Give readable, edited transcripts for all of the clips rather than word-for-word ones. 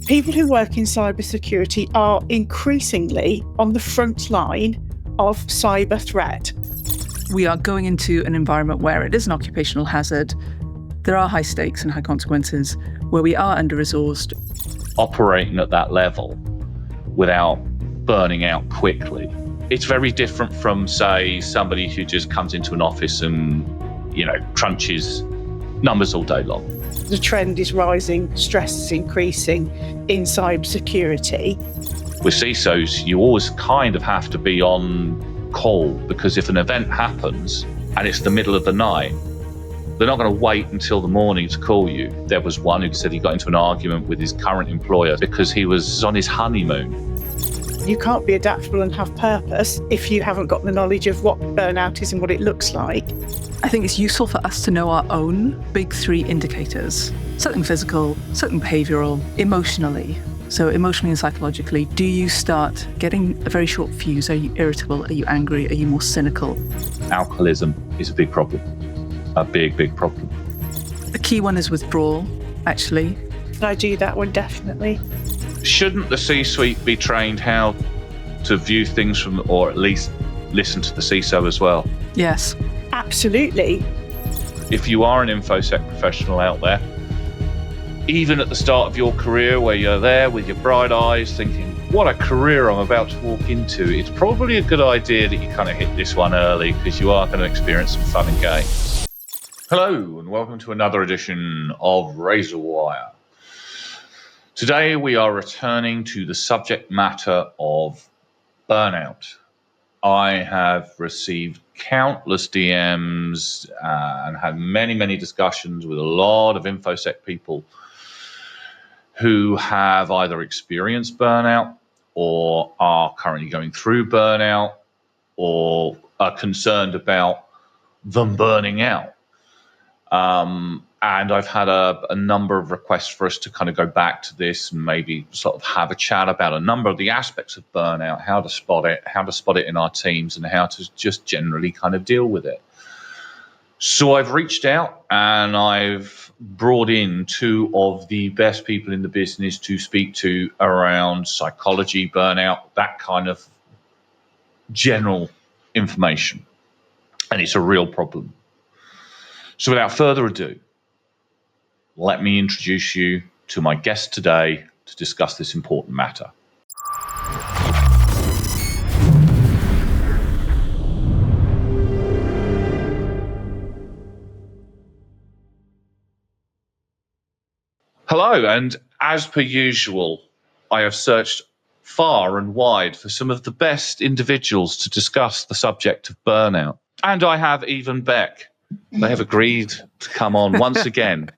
People who work in cybersecurity are increasingly on the front line of cyber threat. We are going into an environment where it is an occupational hazard. There are high stakes and high consequences, where we are under-resourced. Operating at that level without burning out quickly. It's very different from, say, somebody who just comes into an office and, crunches numbers all day long. The trend is rising, stress is increasing in cybersecurity. With CISOs, you always kind of have to be on call, because if an event happens and it's the middle of the night, they're not going to wait until the morning to call you. There was one who said he got into an argument with his current employer because he was on his honeymoon. You can't be adaptable and have purpose if you haven't got the knowledge of what burnout is and what it looks like. I think it's useful for us to know our own big three indicators: something physical, something behavioural, emotionally. So emotionally and psychologically, do you start getting a very short fuse? Are you irritable? Are you angry? Are you more cynical? Alcoholism is a big problem. A big, big problem. The key one is withdrawal, actually. I do that one, definitely. Shouldn't the C-suite be trained how to view things from, or at least listen to the CISO as well? Yes. Absolutely. If you are an InfoSec professional out there, even at the start of your career where you're there with your bright eyes thinking, what a career I'm about to walk into, it's probably a good idea that you kind of hit this one early, because you are going to experience some fun and games. Hello, and welcome to another edition of Razorwire. Today we are returning to the subject matter of burnout. I have received countless DMs and had many, many discussions with a lot of InfoSec people who have either experienced burnout or are currently going through burnout or are concerned about them burning out. And I've had a number of requests for us to kind of go back to this and maybe sort of have a chat about a number of the aspects of burnout, how to spot it in our teams, and how to just generally kind of deal with it. So I've reached out and I've brought in two of the best people in the business to speak to around psychology, burnout, that kind of general information. And it's a real problem. So without further ado, let me introduce you to my guest today to discuss this important matter. Hello, and as per usual, I have searched far and wide for some of the best individuals to discuss the subject of burnout. And I have even Bec. They have agreed to come on once again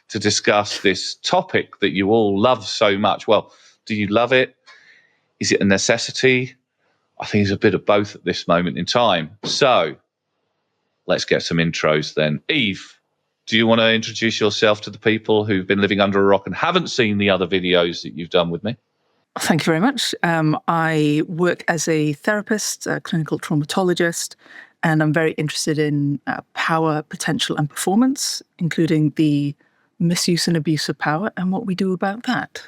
to discuss this topic that you all love so much. Well, do you love it? Is it a necessity? I think it's a bit of both at this moment in time. So let's get some intros then. Eve, do you want to introduce yourself to the people who've been living under a rock and haven't seen the other videos that you've done with me? Thank you very much. I work as a therapist, a clinical traumatologist, and I'm very interested in power, potential, and performance, including the misuse and abuse of power and what we do about that.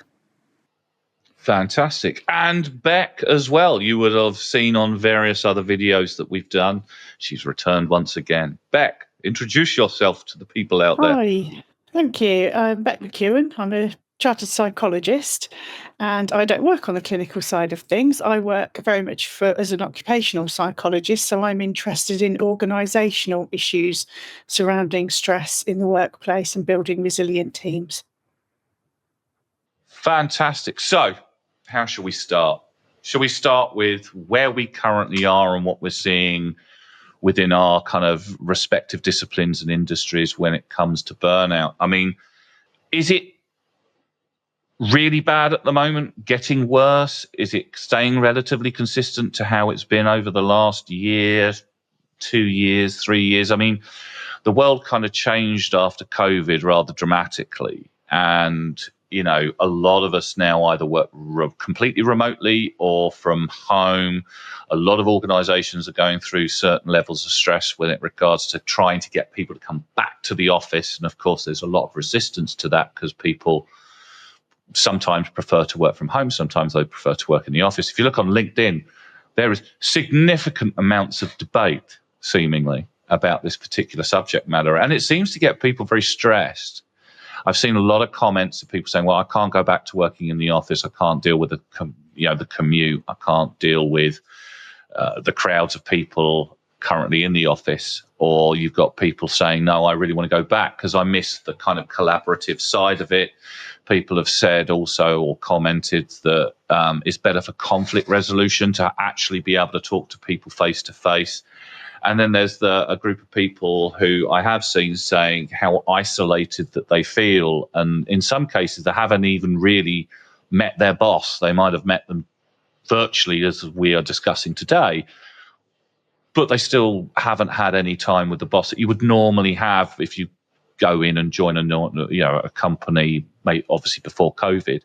Fantastic. And Bec as well, you would have seen on various other videos that we've done. She's returned once again. Bec, introduce yourself to the people out there. Hi, thank you. I'm Bec McKeown. I'm a chartered psychologist, and I don't work on the clinical side of things. I work very much as an occupational psychologist, so I'm interested in organisational issues surrounding stress in the workplace and building resilient teams. Fantastic. So, how shall we start? Shall we start with where we currently are and what we're seeing within our kind of respective disciplines and industries when it comes to burnout? I mean, is it really bad at the moment, getting worse? Is it staying relatively consistent to how it's been over the last year, 2 years, 3 years? I mean, the world kind of changed after COVID rather dramatically. And, a lot of us now either work completely remotely or from home. A lot of organizations are going through certain levels of stress when it regards to trying to get people to come back to the office. And of course, there's a lot of resistance to that because people sometimes prefer to work from home. Sometimes they prefer to work in the office. If you look on LinkedIn, there is significant amounts of debate, seemingly, about this particular subject matter. And it seems to get people very stressed. I've seen a lot of comments of people saying, well, I can't go back to working in the office. I can't deal with the commute. I can't deal with the crowds of people currently in the office. Or you've got people saying, no, I really want to go back because I miss the kind of collaborative side of it. People have said also or commented that it's better for conflict resolution to actually be able to talk to people face to face. And then there's a group of people who I have seen saying how isolated that they feel. And in some cases, they haven't even really met their boss. They might have met them virtually, as we are discussing today, but they still haven't had any time with the boss that you would normally have if you go in and join a company, obviously before COVID.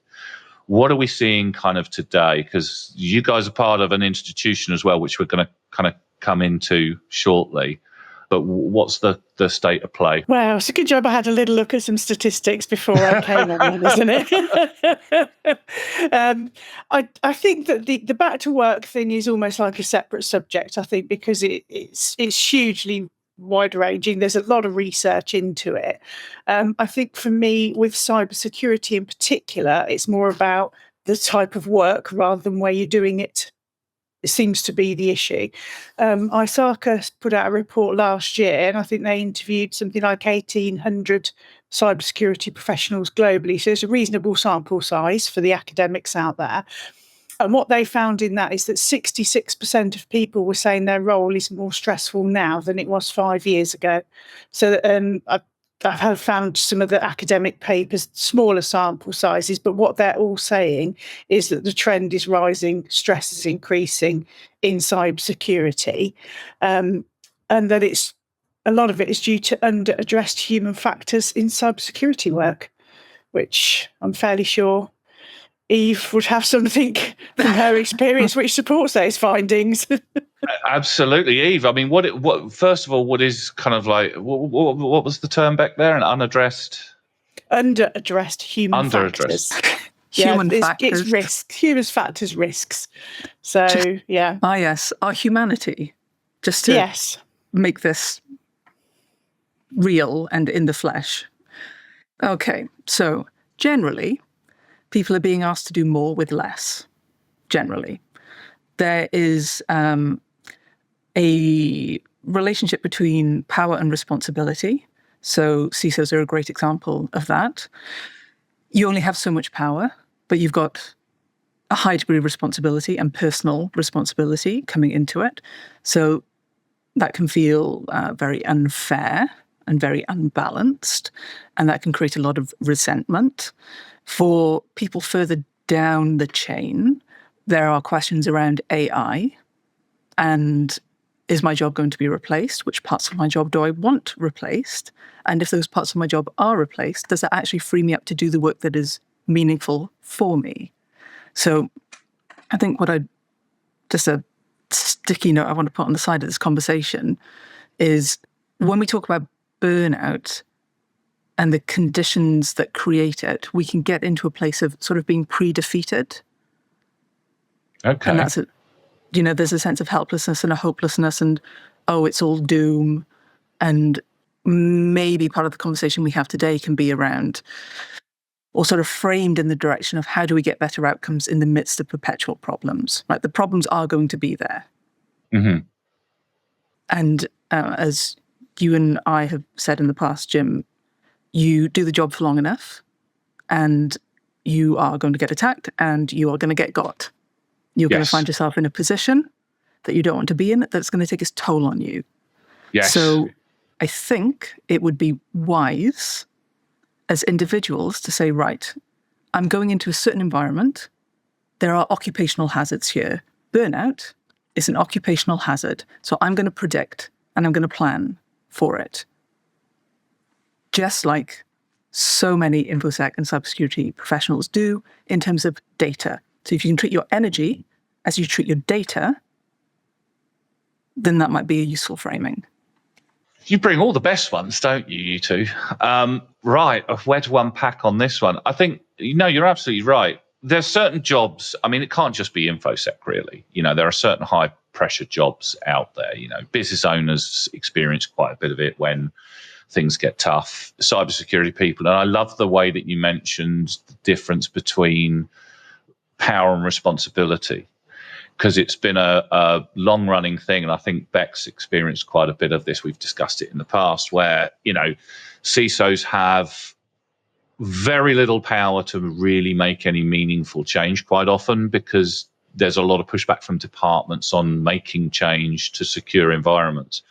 What are we seeing kind of today? Because you guys are part of an institution as well, which we're going to kind of come into shortly. But what's the state of play? Well, it's a good job I had a little look at some statistics before I came on, isn't it? I think that the back to work thing is almost like a separate subject, I think, because it's hugely wide ranging. There's a lot of research into it. I think for me, with cybersecurity in particular, it's more about the type of work rather than where you're doing it. It seems to be the issue. ISACA put out a report last year, and I think they interviewed something like 1,800 cybersecurity professionals globally. So it's a reasonable sample size for the academics out there. And what they found in that is that 66% of people were saying their role is more stressful now than it was 5 years ago. So I've found some of the academic papers, smaller sample sizes, but what they're all saying is that the trend is rising, stress is increasing in cybersecurity, and that a lot of it is due to under-addressed human factors in cybersecurity work, which I'm fairly sure Eve would have something from her experience which supports those findings. Absolutely, Eve. I mean, first of all, what is kind of like what was the term back there? An unaddressed, under-addressed human factors. Human factors. It's risks. Human factors, risks. So, yeah. Yes, our humanity. Just to make this real and in the flesh. Okay, so generally, people are being asked to do more with less. Generally, there is a relationship between power and responsibility. So CISOs are a great example of that. You only have so much power, but you've got a high degree of responsibility and personal responsibility coming into it. So that can feel very unfair and very unbalanced, and that can create a lot of resentment. For people further down the chain, there are questions around AI and is my job going to be replaced? Which parts of my job do I want replaced? And if those parts of my job are replaced, does that actually free me up to do the work that is meaningful for me? So I think just a sticky note I want to put on the side of this conversation is when we talk about burnout and the conditions that create it, we can get into a place of sort of being pre-defeated. Okay. And that's there's a sense of helplessness and a hopelessness and, it's all doom. And maybe part of the conversation we have today can be around or sort of framed in the direction of how do we get better outcomes in the midst of perpetual problems, right? The problems are going to be there. Mm-hmm. And as you and I have said in the past, Jim, you do the job for long enough and you are going to get attacked and you are going to get got. You're going to find yourself in a position that you don't want to be in, that's going to take its toll on you. Yes. So I think it would be wise as individuals to say, right, I'm going into a certain environment. There are occupational hazards here. Burnout is an occupational hazard. So I'm going to predict and I'm going to plan for it. Just like so many InfoSec and cybersecurity professionals do in terms of data. So if you can treat your energy as you treat your data, then that might be a useful framing. You bring all the best ones, don't you two? Right, where to unpack on this one? I think No, you're absolutely right. There's certain jobs. I mean, it can't just be InfoSec, really. There are certain high pressure jobs out there. Business owners experience quite a bit of it when things get tough. Cybersecurity people, and I love the way that you mentioned the difference between power and responsibility, because it's been a long-running thing, and I think Bec's experienced quite a bit of this. We've discussed it in the past, where CISOs have very little power to really make any meaningful change quite often, because there's a lot of pushback from departments on making change to secure environments.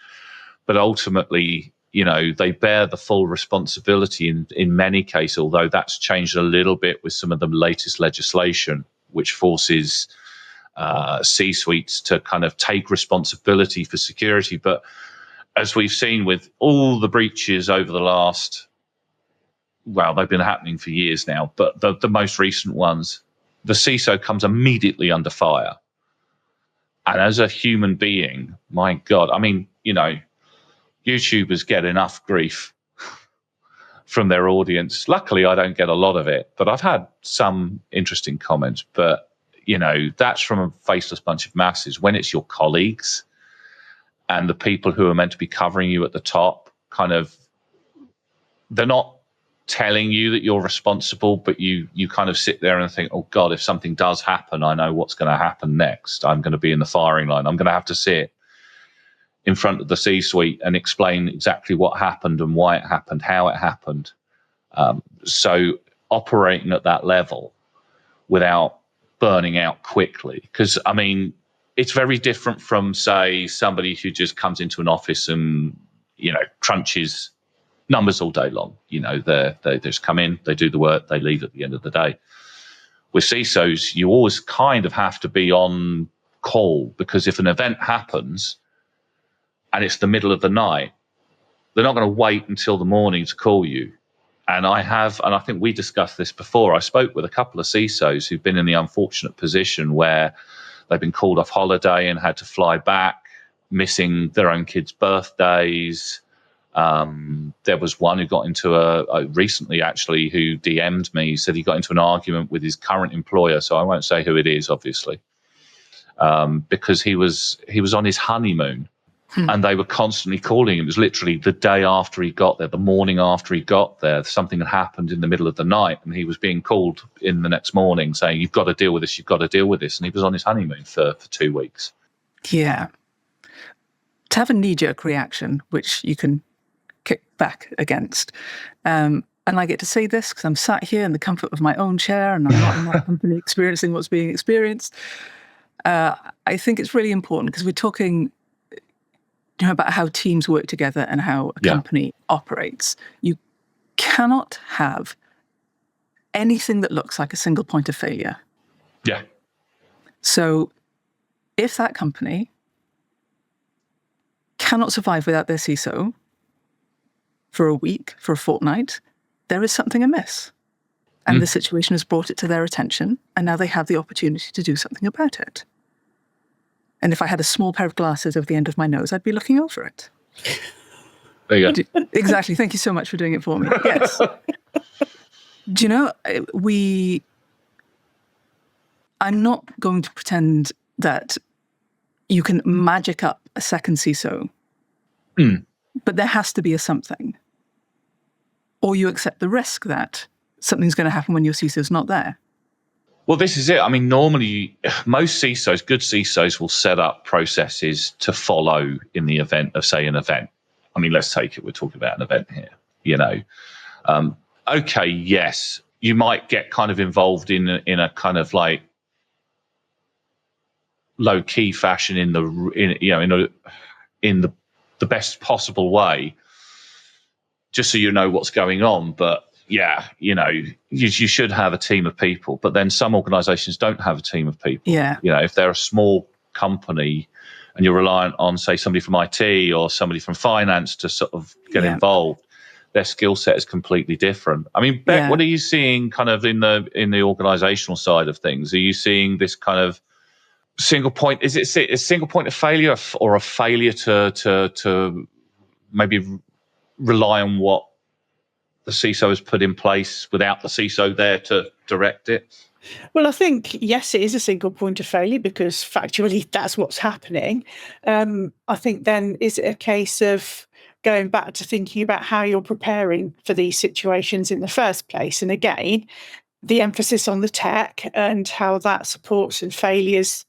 But ultimately, they bear the full responsibility in many cases, although that's changed a little bit with some of the latest legislation, which forces C-suites to kind of take responsibility for security. But as we've seen with all the breaches over the last, well, they've been happening for years now, but the most recent ones, the CISO comes immediately under fire. And as a human being, my God, I mean, YouTubers get enough grief from their audience. Luckily, I don't get a lot of it, but I've had some interesting comments. But, that's from a faceless bunch of masses. When it's your colleagues and the people who are meant to be covering you at the top, they're not telling you that you're responsible, but you kind of sit there and think, oh God, if something does happen, I know what's going to happen next. I'm going to be in the firing line. I'm going to have to sit in front of the C-suite and explain exactly what happened and why it happened, how it happened. So operating at that level without burning out quickly, because I mean, it's very different from, say, somebody who just comes into an office and crunches numbers all day long. They just come in, they do the work, they leave at the end of the day. With CISOs, you always kind of have to be on call, because if an event happens and it's the middle of the night, they're not going to wait until the morning to call you. And I think we discussed this before, I spoke with a couple of CISOs who've been in the unfortunate position where they've been called off holiday and had to fly back, missing their own kids' birthdays. There was one who got into recently actually, who DM'd me, said he got into an argument with his current employer. So I won't say who it is, obviously, because he was on his honeymoon. And they were constantly calling him. It was literally the day after he got there, the morning after he got there, something had happened in the middle of the night, and he was being called in the next morning saying, you've got to deal with this, you've got to deal with this. And he was on his honeymoon for 2 weeks. Yeah. To have a knee-jerk reaction, which you can kick back against. And I get to say this because I'm sat here in the comfort of my own chair and I'm not in that company experiencing what's being experienced. I think it's really important because we're talking about how teams work together and how a company operates. You cannot have anything that looks like a single point of failure. Yeah. So if that company cannot survive without their CISO for a week, for a fortnight, there is something amiss. And the situation has brought it to their attention, and now they have the opportunity to do something about it. And if I had a small pair of glasses over the end of my nose, I'd be looking over it. There you go. Exactly. Thank you so much for doing it for me. Yes. Do you know, I'm not going to pretend that you can magic up a second CISO, but there has to be a something. Or you accept the risk that something's going to happen when your CISO's not there. Well, this is it. I mean, normally, most CISOs, good CISOs, will set up processes to follow in the event of, say, an event. I mean, let's take it. We're talking about an event here, Okay, yes, you might get kind of involved in a kind of like low-key fashion in the best possible way, just so you know what's going on. But yeah, you should have a team of people, but then some organizations don't have a team of people. Yeah. If they're a small company and you're reliant on, say, somebody from IT or somebody from finance to sort of get involved, their skill set is completely different. I mean, Bec, what are you seeing kind of in the organizational side of things? Are you seeing this kind of single point? Is it a single point of failure or a failure to maybe rely on what the CISO has put in place without the CISO there to direct it? Well, I think, yes, it is a single point of failure because factually that's what's happening. I think then, is it a case of going back to thinking about how you're preparing for these situations in the first place? And again, the emphasis on the tech and how that supports and failures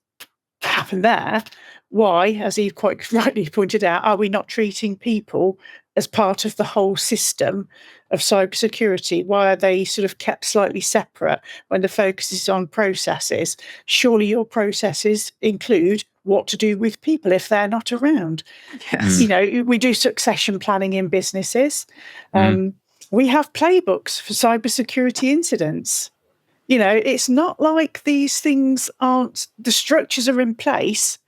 happen there. Why, as Eve quite rightly pointed out, are we not treating people as part of the whole system of cybersecurity? Why are they sort of kept slightly separate when the focus is on processes? Surely your processes include what to do with people if they're not around. Yes. You know, we do succession planning in businesses. We have playbooks for cybersecurity incidents. You know, it's not like these things aren't, the structures are in place.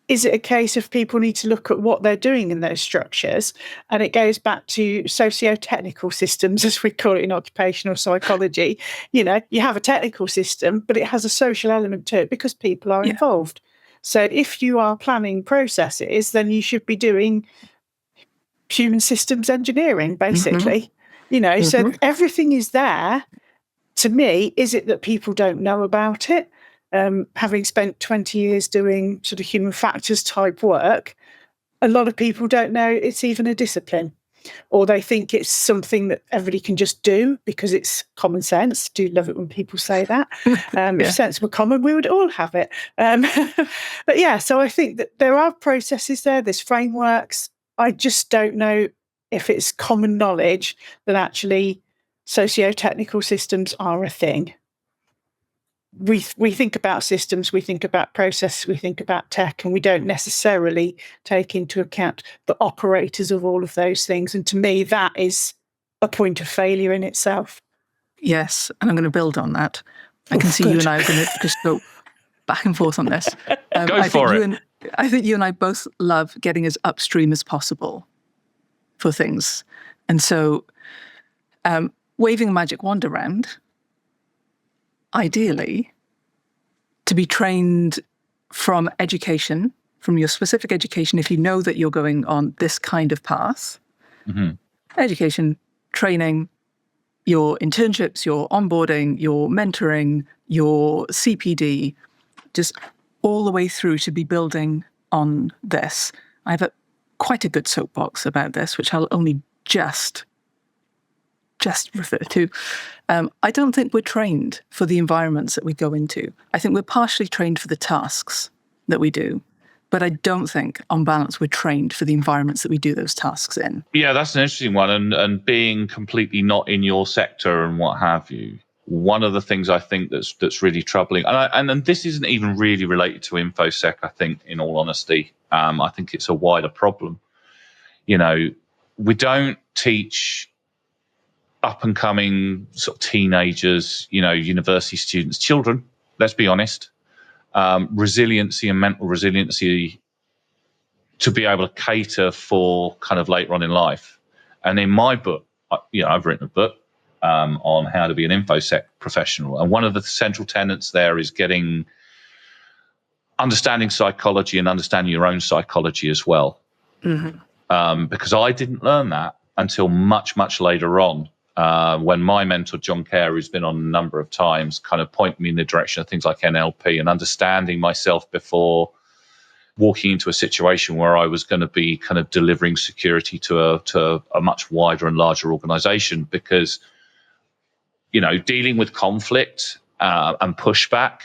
Is it a case of people need to look at what they're doing in those structures? And it goes back to socio-technical systems, as we call it in occupational psychology. You know, you have a technical system, but it has a social element to it because people are involved. So if you are planning processes, then you should be doing human systems engineering, basically. You know, so everything is there. To me, is it that people don't know about it? Having spent 20 years doing sort of human factors type work, a lot of people don't know it's even a discipline, or they think it's something that everybody can just do because it's common sense. Do love it when people say that. If sense were common, we would all have it. But yeah, so I think that there are processes there, there's frameworks. I just don't know if it's common knowledge that actually socio-technical systems are a thing. We think about systems, we think about processes, we think about tech, and we don't necessarily take into account the operators of all of those things. And to me, that is a point of failure in itself. Yes, and I'm going to build on that. I can see you and I are going to just go back and forth on this. Go for it. I think you and I both love getting as upstream as possible for things. And so waving a magic wand around, ideally, to be trained from education, from your specific education, if you know that you're going on this kind of path, education, training, your internships, your onboarding, your mentoring, your CPD, just all the way through to be building on this. I have quite a good soapbox about this, which I'll only just refer to. I don't think we're trained for the environments that we go into. I think we're partially trained for the tasks that we do, but I don't think, on balance, we're trained for the environments that we do those tasks in. Yeah, that's an interesting one. And being completely not in your sector and what have you, one of the things I think that's really troubling, and this isn't even really related to InfoSec, I think, in all honesty. I think it's a wider problem. You know, we don't teach up-and-coming sort of teenagers, you know, university students, children, let's be honest, resiliency and mental resiliency to be able to cater for kind of later on in life. And in my book, you know, I've written a book on how to be an InfoSec professional. And one of the central tenets there is understanding psychology and understanding your own psychology as well. Because I didn't learn that until much, much later on. When my mentor, John Kerr, who's been on a number of times, kind of pointed me in the direction of things like NLP and understanding myself before walking into a situation where I was going to be kind of delivering security to a much wider and larger organization. Because, you know, dealing with conflict and pushback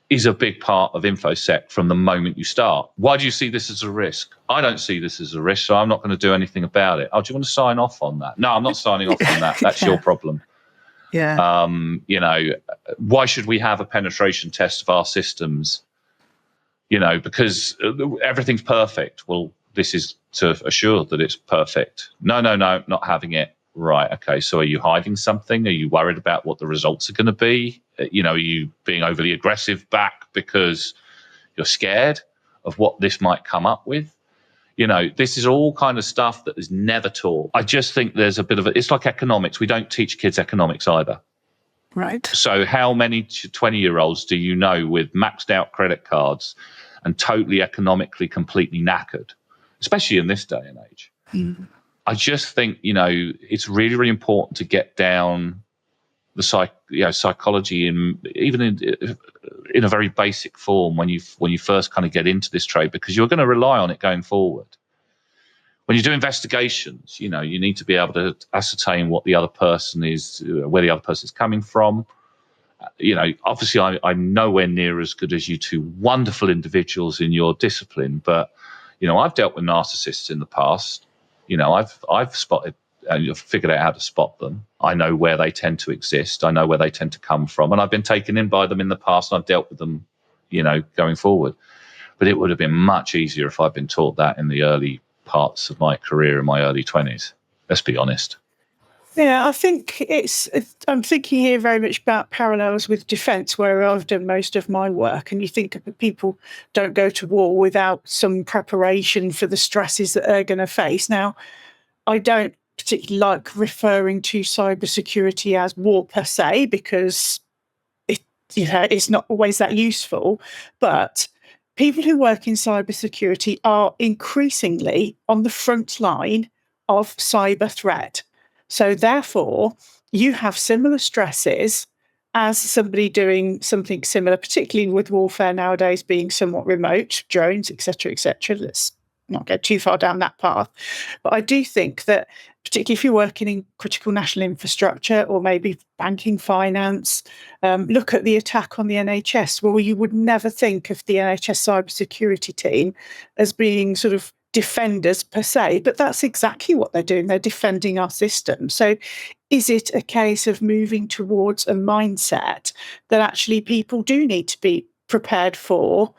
is a big part of InfoSec from the moment you start. Why do you see this as a risk? I don't see this as a risk, so I'm not going to do anything about it. Oh, do you want to sign off on that? No, I'm not signing off on that. That's your problem. Yeah. You know, why should we have a penetration test of our systems? You know, because everything's perfect. Well, this is to assure that it's perfect. No, not having it. Right, okay, so are you hiding something? Are you worried about what the results are going to be? You know, are you being overly aggressive back because you're scared of what this might come up with? You know, this is all kind of stuff that is never taught. I just think there's a bit of it's like economics. We don't teach kids economics either. Right. So how many 20-year-olds do you know with maxed out credit cards and totally economically completely knackered, especially in this day and age? I just think, it's really, really important to get down the psychology even in a very basic form when you first kind of get into this trade, because you're going to rely on it going forward. When you do investigations, you need to be able to ascertain what the other person is, where the other person is coming from. Obviously, I'm nowhere near as good as you two wonderful individuals in your discipline, but I've dealt with narcissists in the past. I've spotted and figured out how to spot them. I know where they tend to exist. I know where they tend to come from, and I've been taken in by them in the past, and I've dealt with them, going forward. But it would have been much easier if I'd been taught that in the early parts of my career in my early 20s. Let's be honest. Yeah, I think I'm thinking here very much about parallels with defence, where I've done most of my work. And you think people don't go to war without some preparation for the stresses that they're going to face. Now, I don't particularly like referring to cybersecurity as war per se, because it's not always that useful. But people who work in cybersecurity are increasingly on the front line of cyber threat. So therefore, you have similar stresses as somebody doing something similar, particularly with warfare nowadays being somewhat remote, drones, etc., etc. Let's not go too far down that path. But I do think that, particularly if you're working in critical national infrastructure or maybe banking, finance, look at the attack on the NHS. Well, you would never think of the NHS cybersecurity team as being sort of defenders per se, but that's exactly what they're doing. They're defending our system. So is it a case of moving towards a mindset that actually people do need to be prepared for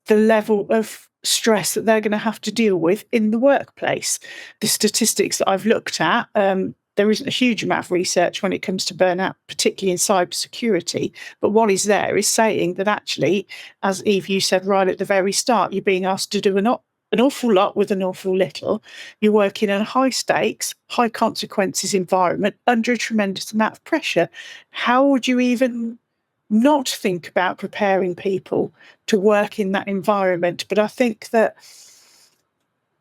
the level of stress that they're going to have to deal with in the workplace? The statistics that I've looked at, there isn't a huge amount of research when it comes to burnout, particularly in cybersecurity. But what is there is saying that actually, as Eve, you said right at the very start, you're being asked to do an awful lot with an awful little. You're working in a high stakes, high consequences environment under a tremendous amount of pressure. How would you even not think about preparing people to work in that environment? But I think that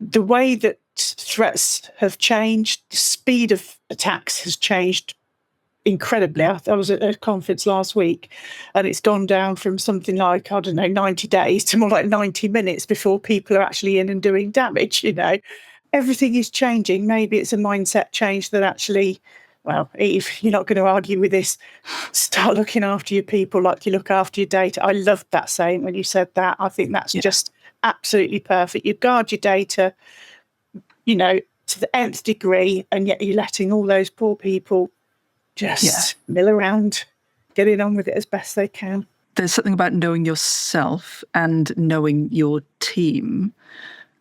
the way that threats have changed, the speed of attacks has changed incredibly. I was at a conference last week, and it's gone down from something like, 90 days to more like 90 minutes before people are actually in and doing damage. Everything is changing. Maybe it's a mindset change that actually, well, Eve, you're not going to argue with this. Start looking after your people like you look after your data. I loved that saying when you said that. I think that's just absolutely perfect. You guard your data, to the nth degree, and yet you're letting all those poor people just mill around, getting on with it as best they can. There's something about knowing yourself and knowing your team.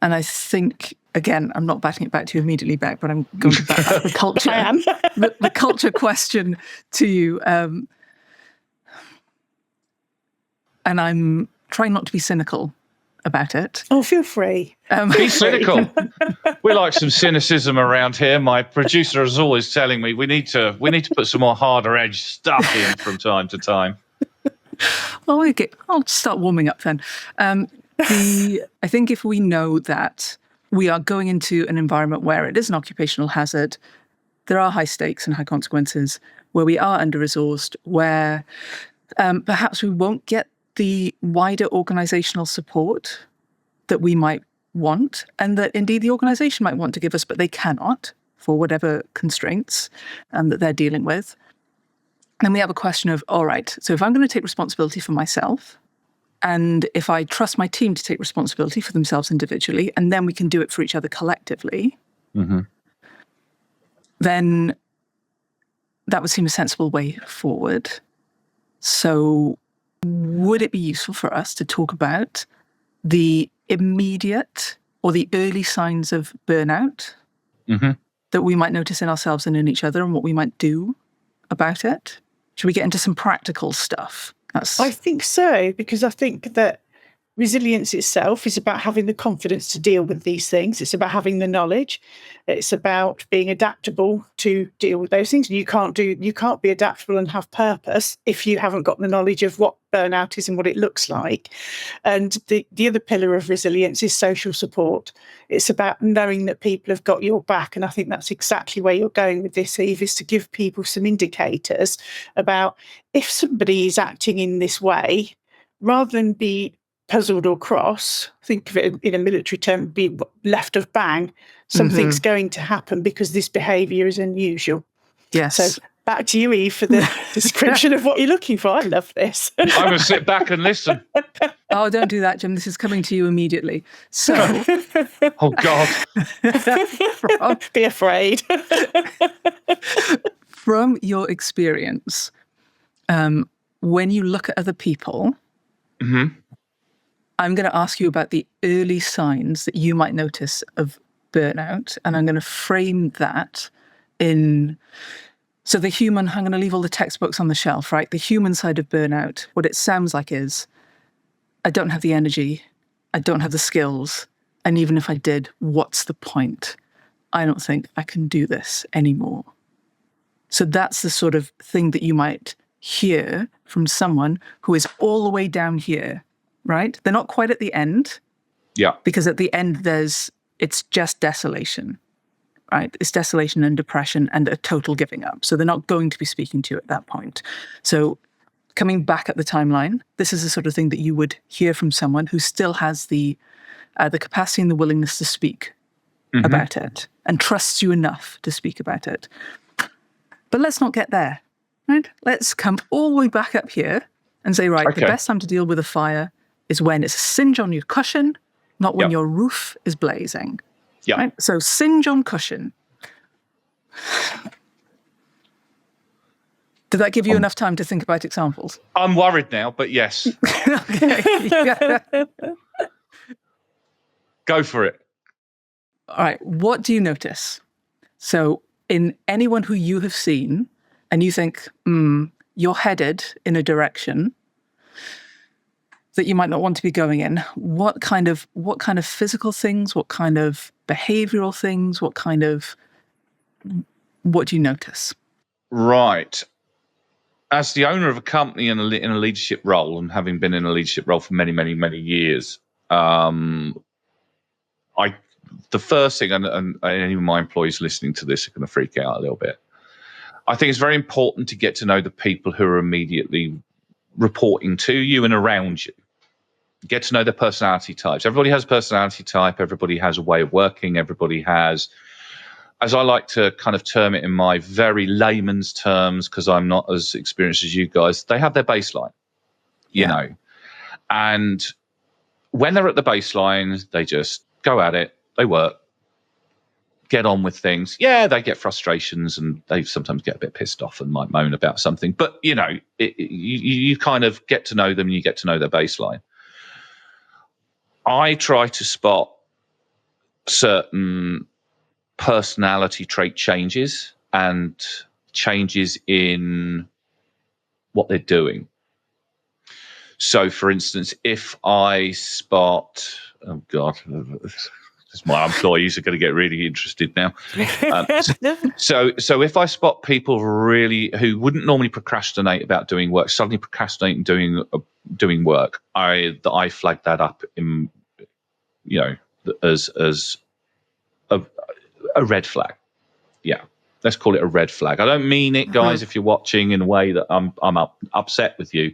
And I think, again, I'm not batting it back to you immediately, Bec, but I'm going to back up the culture. I am. the culture question to you. And I'm trying not to be cynical about it. Oh, feel free. Be cynical. We like some cynicism around here. My producer is always telling me we need to put some more harder edge stuff in from time to time. Well, I'll start warming up then. I think if we know that we are going into an environment where it is an occupational hazard, there are high stakes and high consequences, where we are under-resourced, where perhaps we won't get the wider organizational support that we might want, and that indeed the organization might want to give us, but they cannot for whatever constraints that they're dealing with. Then we have a question of, all right, so if I'm going to take responsibility for myself, and if I trust my team to take responsibility for themselves individually, and then we can do it for each other collectively, then that would seem a sensible way forward. So would it be useful for us to talk about the immediate or the early signs of burnout that we might notice in ourselves and in each other, and what we might do about it? Should we get into some practical stuff? I think so, because I think that resilience itself is about having the confidence to deal with these things. It's about having the knowledge. It's about being adaptable to deal with those things. You can't be adaptable and have purpose if you haven't got the knowledge of what burnout is and what it looks like. And the other pillar of resilience is social support. It's about knowing that people have got your back. And I think that's exactly where you're going with this, Eve, is to give people some indicators about if somebody is acting in this way, rather than be puzzled or cross, think of it in a military term, be left of bang, something's going to happen because this behaviour is unusual. Yes. So back to you, Eve, for the description of what you're looking for. I love this. I'm going to sit back and listen. Oh, don't do that, Jim. This is coming to you immediately. So, oh God, be afraid. From your experience, when you look at other people, I'm going to ask you about the early signs that you might notice of burnout, and I'm going to frame that in. So the human, I'm going to leave all the textbooks on the shelf, right? The human side of burnout, what it sounds like is, I don't have the energy, I don't have the skills, and even if I did, what's the point? I don't think I can do this anymore. So that's the sort of thing that you might hear from someone who is all the way down here, right? They're not quite at the end. Yeah. Because at the end, it's just desolation. Right? It's desolation and depression and a total giving up. So they're not going to be speaking to you at that point. So coming back at the timeline, this is the sort of thing that you would hear from someone who still has the capacity and the willingness to speak about it and trusts you enough to speak about it. But let's not get there, right? Let's come all the way back up here and say, right, the best time to deal with a fire is when it's a singe on your cushion, not when your roof is blazing. Yeah. Right? So singe on cushion. Did that give you enough time to think about examples? I'm worried now, but yes. Go for it. All right. What do you notice? So in anyone who you have seen and you think, you're headed in a direction that you might not want to be going in, what kind of physical things, what kind of behavioral things, what do you notice? Right. As the owner of a company in a leadership role, and having been in a leadership role for many, many, many years, the first thing, and any of my employees listening to this are going to freak out a little bit. I think it's very important to get to know the people who are immediately reporting to you and around you. Get to know their personality types. Everybody has a personality type. Everybody has a way of working. Everybody has, as I like to kind of term it in my very layman's terms, because I'm not as experienced as you guys, they have their baseline, you know. And when they're at the baseline, they just go at it. They work, get on with things. Yeah, they get frustrations and they sometimes get a bit pissed off and might moan about something. But, you know, you kind of get to know them and you get to know their baseline. I try to spot certain personality trait changes and changes in what they're doing. So, for instance, if I spot, oh God, my employees are going to get really interested now. So if I spot people really who wouldn't normally procrastinate about doing work, suddenly procrastinate and doing work, I flag that up in, you know, as a red flag. Yeah, let's call it a red flag. I don't mean it, guys, if you're watching, in a way that I'm upset with you.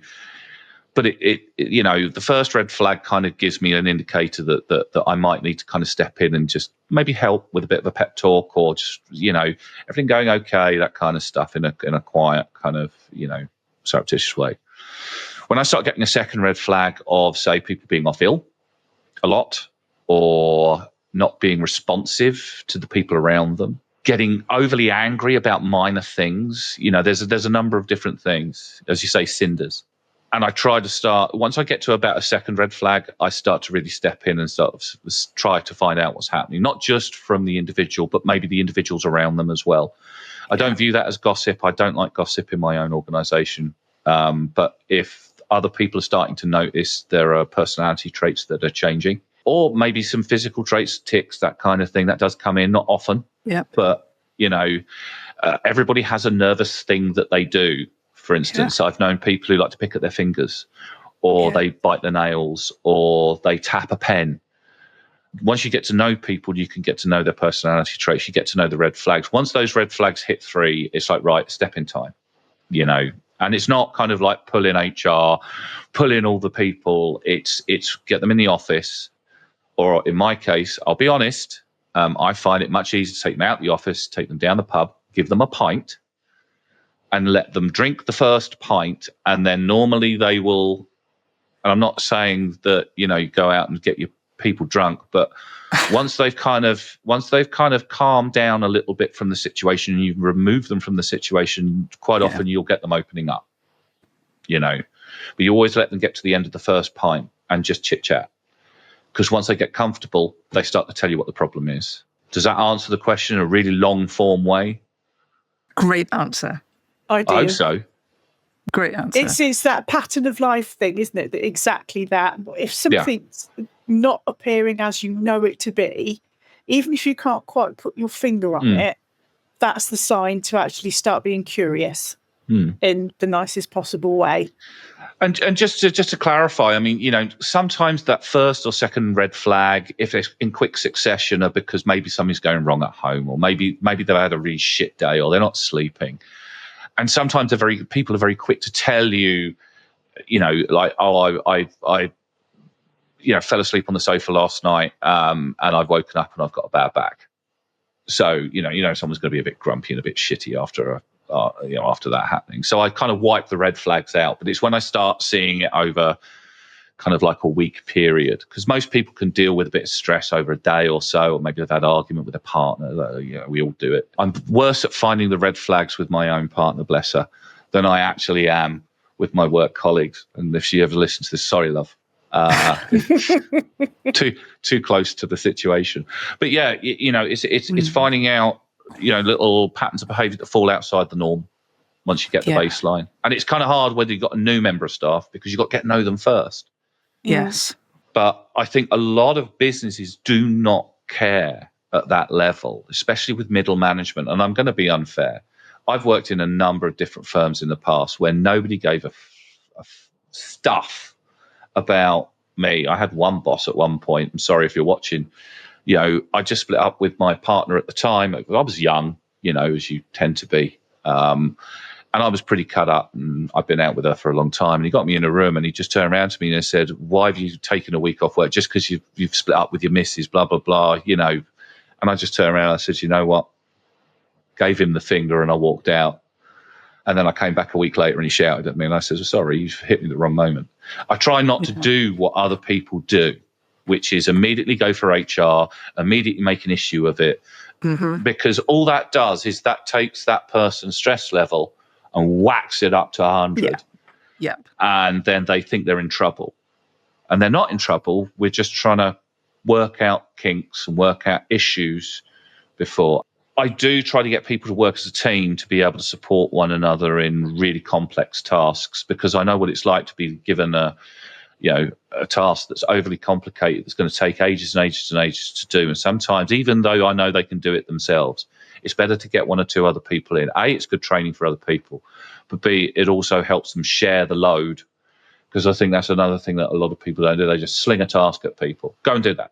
But it you know, the first red flag kind of gives me an indicator that I might need to kind of step in and just maybe help with a bit of a pep talk, or just, you know, everything going okay, that kind of stuff in a quiet kind of, you know, surreptitious way. When I start getting a second red flag of, say, people being off ill a lot, or not being responsive to the people around them, getting overly angry about minor things, you know, there's a number of different things, as you say, cinders. And I try to start, once I get to about a second red flag, I start to really step in and try to find out what's happening, not just from the individual, but maybe the individuals around them as well. I don't view that as gossip. I don't like gossip in my own organization. But if other people are starting to notice there are personality traits that are changing, or maybe some physical traits, tics, that kind of thing. That does come in, not often. Yep. But, everybody has a nervous thing that they do. For instance, I've known people who like to pick at their fingers, or they bite their nails, or they tap a pen. Once you get to know people, you can get to know their personality traits. You get to know the red flags. Once those red flags hit 3, it's like, right, step in time, And it's not kind of like pull in HR, pull in all the people. It's get them in the office. Or in my case, I'll be honest, I find it much easier to take them out the office, take them down the pub, give them a pint, and let them drink the first pint. And then normally they will, and I'm not saying that, you go out and get your people drunk, but once they've kind of calmed down a little bit from the situation, and you remove them from the situation, quite often you'll get them opening up, but you always let them get to the end of the first pint and just chit chat, because once they get comfortable, they start to tell you what the problem is. Does that answer the question in a really long form way? Great answer. I do. I hope so. Great answer. It's that pattern of life thing, isn't it? Exactly that. If something's not appearing as you know it to be, even if you can't quite put your finger on it, that's the sign to actually start being curious in the nicest possible way. And just to clarify, I mean, sometimes that first or second red flag, if it's in quick succession, are because maybe something's going wrong at home, or maybe they've had a really shit day, or they're not sleeping. And sometimes people are very quick to tell you, like, oh, I fell asleep on the sofa last night, and I've woken up and I've got a bad back. So, someone's going to be a bit grumpy and a bit shitty after that happening. So I kind of wipe the red flags out, but it's when I start seeing it over kind of like a week period, because most people can deal with a bit of stress over a day or so, or maybe they've had an argument with a partner. We all do it. I'm worse at finding the red flags with my own partner, bless her, than I actually am with my work colleagues. And if she ever listens to this, sorry, love. Too close to the situation. But it's finding out, little patterns of behavior that fall outside the norm once you get the baseline. And it's kind of hard whether you've got a new member of staff, because you've got to get to know them first. Yes. But I think a lot of businesses do not care at that level, especially with middle management. And I'm going to be unfair. I've worked in a number of different firms in the past where nobody gave a stuff about me. I had one boss at one point. I'm sorry if you're watching. I just split up with my partner at the time. I was young, as you tend to be. And I was pretty cut up, and I've been out with her for a long time. And he got me in a room, and he just turned around to me and said, "Why have you taken a week off work? Just because you've split up with your missus, blah, blah, blah, And I just turned around and I said, "You know what?" Gave him the finger and I walked out. And then I came back a week later and he shouted at me, and I said, "Sorry, you've hit me at the wrong moment." I try not to do what other people do, which is immediately go for HR, immediately make an issue of it, because all that does is that takes that person's stress level and whacks it up to 100. Yeah. And then they think they're in trouble. And they're not in trouble. We're just trying to work out kinks and work out issues before. I do try to get people to work as a team to be able to support one another in really complex tasks, because I know what it's like to be given a task that's overly complicated, that's going to take ages and ages and ages to do. And sometimes, even though I know they can do it themselves, it's better to get one or two other people in. A, it's good training for other people, but B, it also helps them share the load, because I think that's another thing that a lot of people don't do. They just sling a task at people. Go and do that.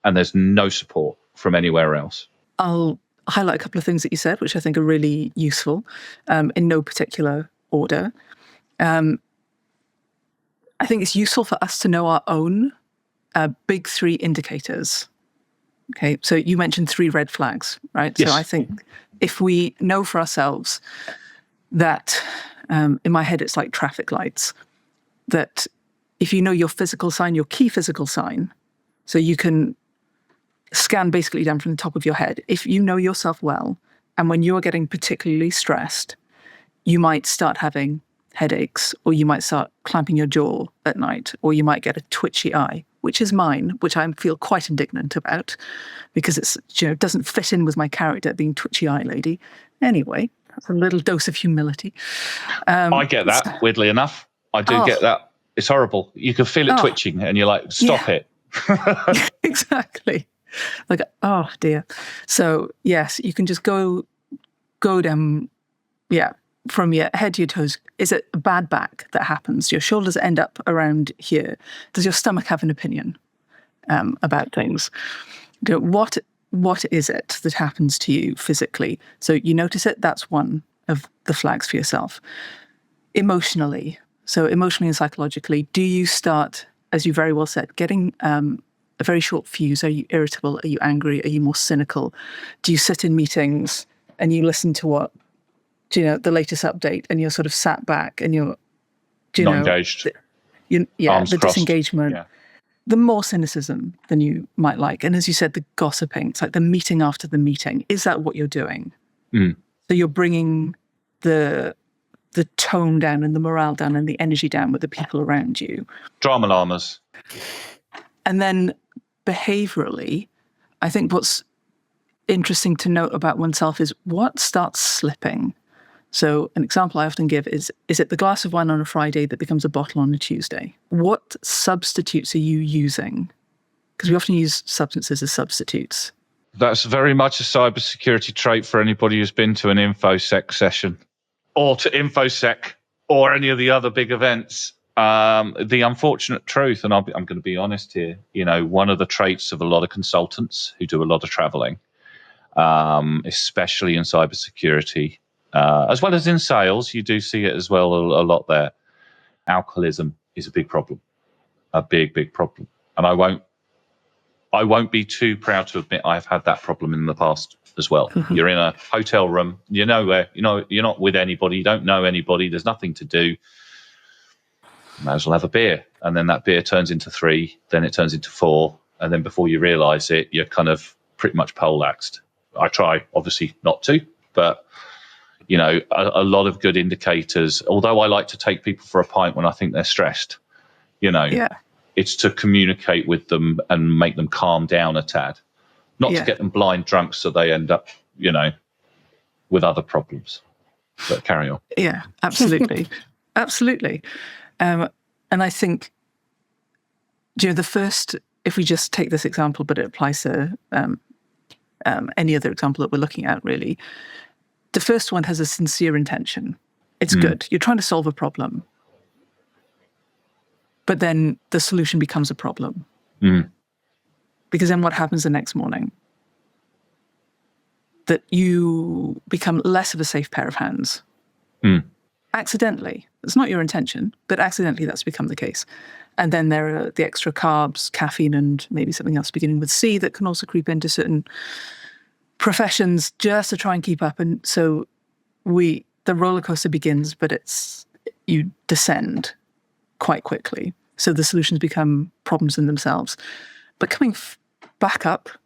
And there's no support from anywhere else. I'll highlight a couple of things that you said, which I think are really useful, in no particular order. I think it's useful for us to know our own big 3 indicators. Okay, so you mentioned 3 red flags, right? Yes. So I think if we know for ourselves that, in my head, it's like traffic lights, that if you know your physical sign, your key physical sign, so you can scan basically down from the top of your head. If you know yourself well, and when you're getting particularly stressed, you might start having headaches, or you might start clamping your jaw at night, or you might get a twitchy eye, which is mine, which I feel quite indignant about, because it's doesn't fit in with my character, being twitchy eye lady. Anyway, that's a little dose of humility. I get that, weirdly enough. I do get that. It's horrible. You can feel it twitching, and you're like, stop it. Exactly. Like, oh dear. So yes, you can just go down, from your head to your toes. Is it a bad back that happens? Your shoulders end up around here. Does your stomach have an opinion about things? What is it that happens to you physically? So you notice it. That's one of the flags for yourself. Emotionally. So emotionally and psychologically, do you start, as you very well said, getting a very short fuse? Are you irritable? Are you angry? Are you more cynical? Do you sit in meetings and you listen to the latest update, and you're sort of sat back and you're, not engaged. The crossed. Disengagement. Yeah. The more cynicism than you might like. And as you said, the gossiping, it's like the meeting after the meeting. Is that what you're doing? So you're bringing the tone down and the morale down and the energy down with the people around you. Drama llamas. And then behaviorally, I think what's interesting to note about oneself is what starts slipping. So an example I often give is it the glass of wine on a Friday that becomes a bottle on a Tuesday? What substitutes are you using? Because we often use substances as substitutes. That's very much a cybersecurity trait for anybody who's been to an InfoSec session or to InfoSec or any of the other big events. The unfortunate truth, and I'm going to be honest here, one of the traits of a lot of consultants who do a lot of traveling, especially in cybersecurity, as well as in sales, you do see it as well a lot there. Alcoholism is a big problem, a big problem. And I won't be too proud to admit I've had that problem in the past as well. You're in a hotel room, you're nowhere, you're not with anybody, you don't know anybody, there's nothing to do. Might as well have a beer. And then that beer turns into 3, then it turns into 4. And then before you realize it, you're kind of pretty much poleaxed. I try, obviously, not to, but a lot of good indicators, although I like to take people for a pint when I think they're stressed, it's to communicate with them and make them calm down a tad, not to get them blind drunk so they end up, with other problems. But carry on. Yeah, absolutely. Absolutely. And I think, the first, if we just take this example, but it applies to any other example that we're looking at, really, the first one has a sincere intention. It's good. You're trying to solve a problem. But then the solution becomes a problem. Because then what happens the next morning? That you become less of a safe pair of hands. Accidentally. It's not your intention, but accidentally that's become the case. And then there are the extra carbs, caffeine, and maybe something else beginning with C that can also creep into certain professions just to try and keep up. And so the roller coaster begins, but you descend quite quickly. So the solutions become problems in themselves. But coming back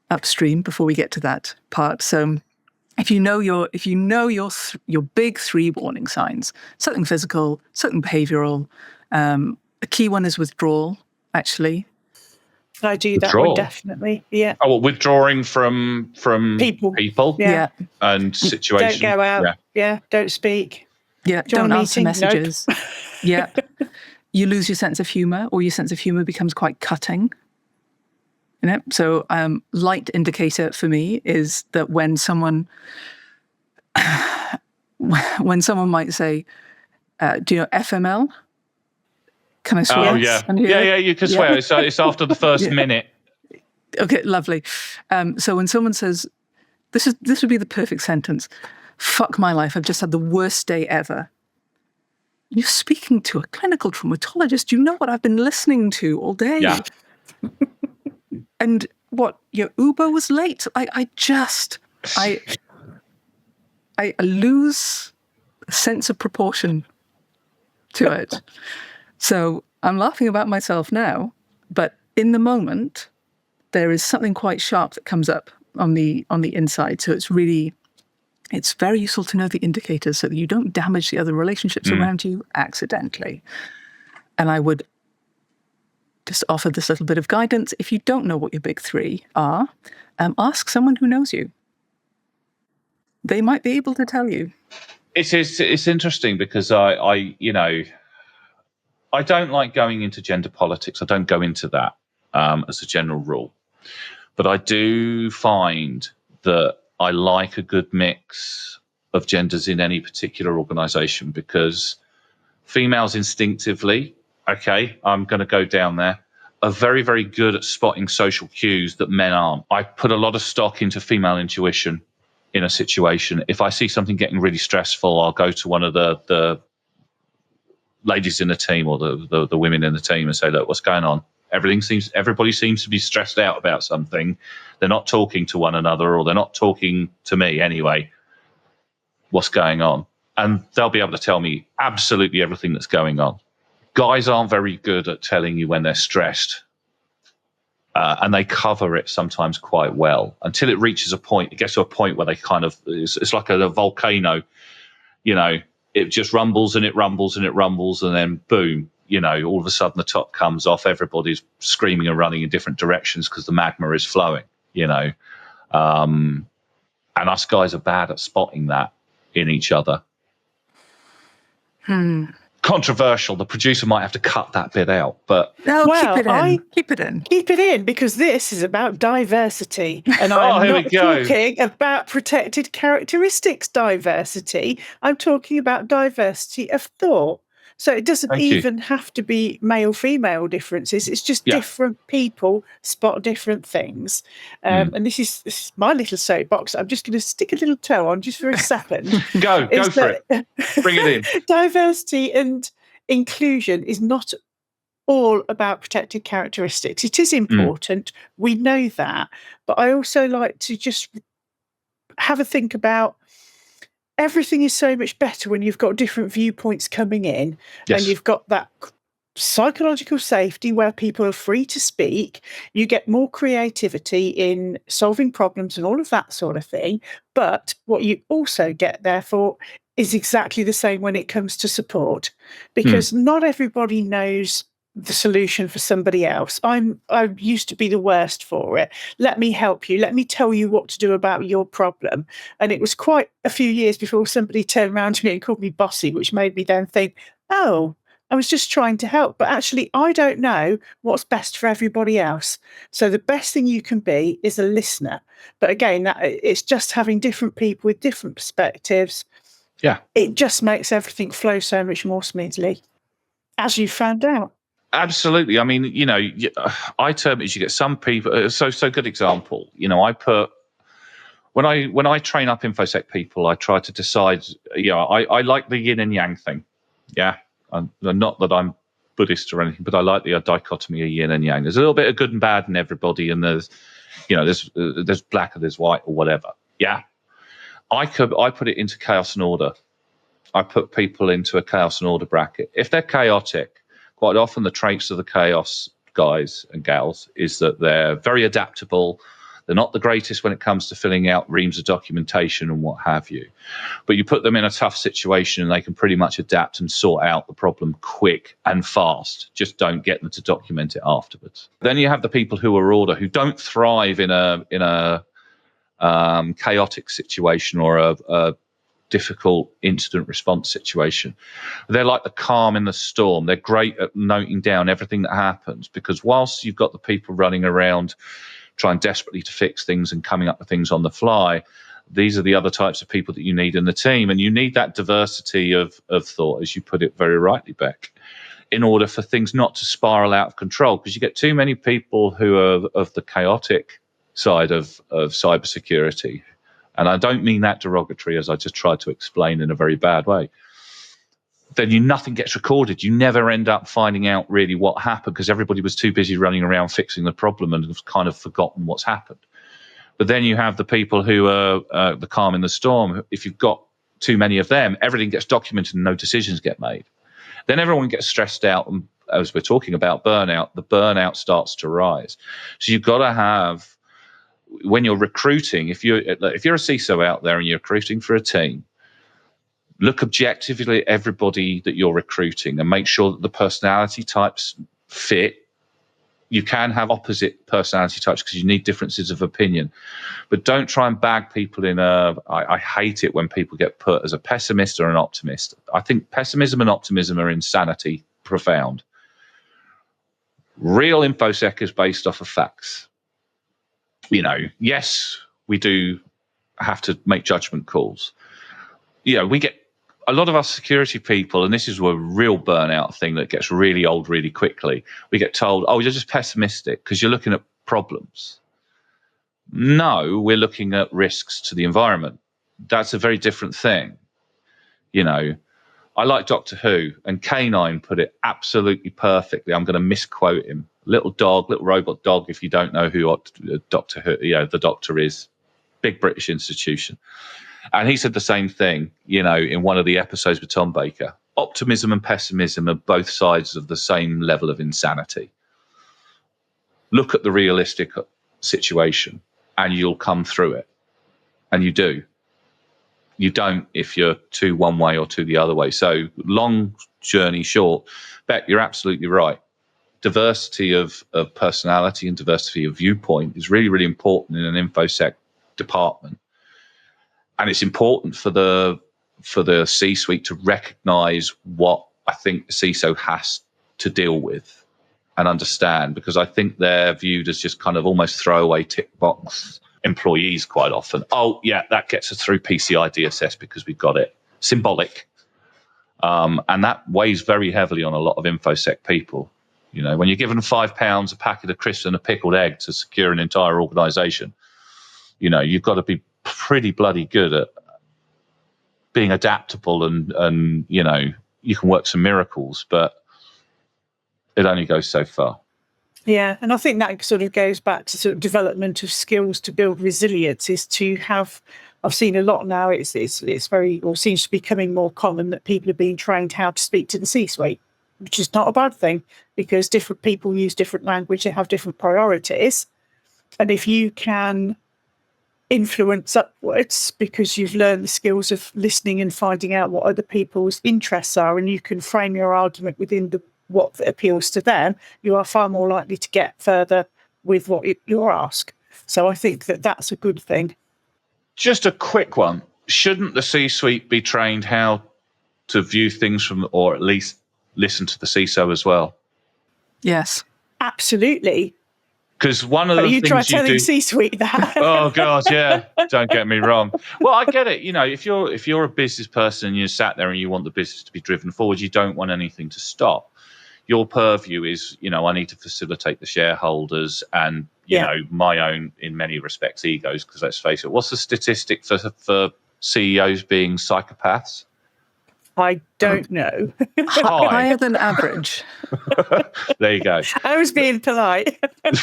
upstream before we get to that part. So if you know your big 3 warning signs, something physical, something behavioral, a key one is withdrawal, actually. I do that one, definitely. Yeah. Oh, well, withdrawing from people. Yeah. And situations. Don't go out. Yeah. Don't speak. Yeah. Don't answer messages. Nope. Yeah. You lose your sense of humor, or your sense of humor becomes quite cutting. So light indicator for me is that when someone might say, do you know FML? Can I swear? Oh, yeah. Yeah, you can swear. It's after the first minute. Okay, lovely. So when someone says, this would be the perfect sentence, fuck my life, I've just had the worst day ever. You're speaking to a clinical traumatologist. You know what I've been listening to all day. Yeah. And what, your Uber was late? I lose a sense of proportion to it. So I'm laughing about myself now, but in the moment, there is something quite sharp that comes up on the inside. So it's very useful to know the indicators so that you don't damage the other relationships around you accidentally. And I would just offer this little bit of guidance. If you don't know what your big 3 are, ask someone who knows you. They might be able to tell you. It's interesting because I I don't like going into gender politics. I don't go into that as a general rule. But I do find that I like a good mix of genders in any particular organization, because females instinctively, okay, I'm going to go down there, are very, very good at spotting social cues that men aren't. I put a lot of stock into female intuition in a situation. If I see something getting really stressful, I'll go to one of the ladies in the team or the women in the team and say, look, what's going on? Everybody seems to be stressed out about something. They're not talking to one another, or they're not talking to me anyway. What's going on? And they'll be able to tell me absolutely everything that's going on. Guys aren't very good at telling you when they're stressed, and they cover it sometimes quite well until it reaches a point. It gets to a point where they kind of, it's like a volcano, you know, it just rumbles and it rumbles and it rumbles, and then boom, you know, all of a sudden the top comes off. Everybody's screaming and running in different directions because the magma is flowing, you know. And us guys are bad at spotting that in each other. Controversial. The producer might have to cut that bit out, but no, keep it in. Keep it in. Keep it in, because this is about diversity, and I'm not talking about protected characteristics diversity. I'm talking about diversity of thought. So it doesn't even have to be male-female differences. It's just different people spot different things. And this is my little soapbox. I'm just going to stick a little toe on just for a second. Go for it. Bring it in. Diversity and inclusion is not all about protected characteristics. It is important. We know that. But I also like to just have a think about, everything is so much better when you've got different viewpoints coming in, and you've got that psychological safety where people are free to speak. You get more creativity in solving problems and all of that sort of thing. But what you also get, therefore, is exactly the same when it comes to support, because not everybody knows the solution for somebody else. I used to be the worst for it. Let me help you. Let me tell you what to do about your problem. And it was quite a few years before somebody turned around to me and called me bossy, which made me then think, oh, I was just trying to help. But actually, I don't know what's best for everybody else. So the best thing you can be is a listener. But again, it's just having different people with different perspectives. Yeah. It just makes everything flow so much more smoothly, as you found out. Absolutely. I mean, you know, I term it as you get some people. So good example. You know, I put, when I train up InfoSec people, I try to decide. You know, I like the yin and yang thing. Yeah, not that I'm Buddhist or anything, but I like the dichotomy of yin and yang. There's a little bit of good and bad in everybody, and there's black and there's white or whatever. Yeah, I put it into chaos and order. I put people into a chaos and order bracket. If they're chaotic, quite often the traits of the chaos guys and gals is that they're very adaptable. They're not the greatest when it comes to filling out reams of documentation and what have you. But you put them in a tough situation and they can pretty much adapt and sort out the problem quick and fast. Just don't get them to document it afterwards. Then you have the people who are order, who don't thrive in a chaotic situation or a difficult incident response situation. They're like the calm in the storm. They're great at noting down everything that happens, because whilst you've got the people running around trying desperately to fix things and coming up with things on the fly, these are the other types of people that you need in the team. And you need that diversity of thought, as you put it very rightly, Bec, in order for things not to spiral out of control, because you get too many people who are of the chaotic side of cybersecurity. And I don't mean that derogatory, as I just tried to explain in a very bad way. Then nothing gets recorded. You never end up finding out really what happened, because everybody was too busy running around fixing the problem and have kind of forgotten what's happened. But then you have the people who are the calm in the storm. If you've got too many of them, everything gets documented and no decisions get made. Then everyone gets stressed out, and as we're talking about burnout, the burnout starts to rise. So you've got to have, when you're recruiting, if you're a CISO out there and you're recruiting for a team, look objectively at everybody that you're recruiting and make sure that the personality types fit. You can have opposite personality types because you need differences of opinion, but don't try and bag people in I hate it when people get put as a pessimist or an optimist. I think pessimism and optimism are insanity profound. Real InfoSec is based off of facts. Yes, we do have to make judgment calls. We get a lot of us security people, and this is a real burnout thing that gets really old really quickly. We get told, oh, you're just pessimistic because you're looking at problems. No, we're looking at risks to the environment. That's a very different thing. I like Doctor Who, and K9 put it absolutely perfectly. I'm going to misquote him. Little robot dog, if you don't know who Doctor Who, the Doctor is. Big British institution. And he said the same thing, in one of the episodes with Tom Baker. Optimism and pessimism are both sides of the same level of insanity. Look at the realistic situation and you'll come through it. And you do. You don't if you're too one way or too the other way. So long journey short, Bec, you're absolutely right. Diversity of personality and diversity of viewpoint is really, really important in an InfoSec department. And it's important for the C-suite to recognize what I think the CISO has to deal with and understand, because I think they're viewed as just kind of almost throwaway tick box employees quite often. Oh, yeah, that gets us through PCI DSS because we've got it. Symbolic. And that weighs very heavily on a lot of InfoSec people. When you're given £5 a packet of crisps and a pickled egg to secure an entire organization, you've got to be pretty bloody good at being adaptable and you can work some miracles, but it only goes so far. Yeah, and I think that sort of goes back to sort of development of skills to build resilience. Is to have, I've seen a lot now. It's very, or seems to be becoming more common that people are being trained how to speak to the C-suite, which is not a bad thing because different people use different language, they have different priorities, and if you can influence upwards because you've learned the skills of listening and finding out what other people's interests are, and you can frame your argument within what appeals to them, you are far more likely to get further with what you're asked. So I think that's a good thing. Just a quick one. Shouldn't the C-suite be trained how to view things from, or at least listen to the CISO as well? Yes. Absolutely. Because one of the you things try you telling do, C-suite that. Oh God, yeah. Don't get me wrong. Well, I get it. If you're a business person and you're sat there and you want the business to be driven forward, you don't want anything to stop. Your purview is, I need to facilitate the shareholders and my own, in many respects, egos. Because let's face it, what's the statistic for CEOs being psychopaths? I don't know. Higher than average. There you go. I was being polite. I'm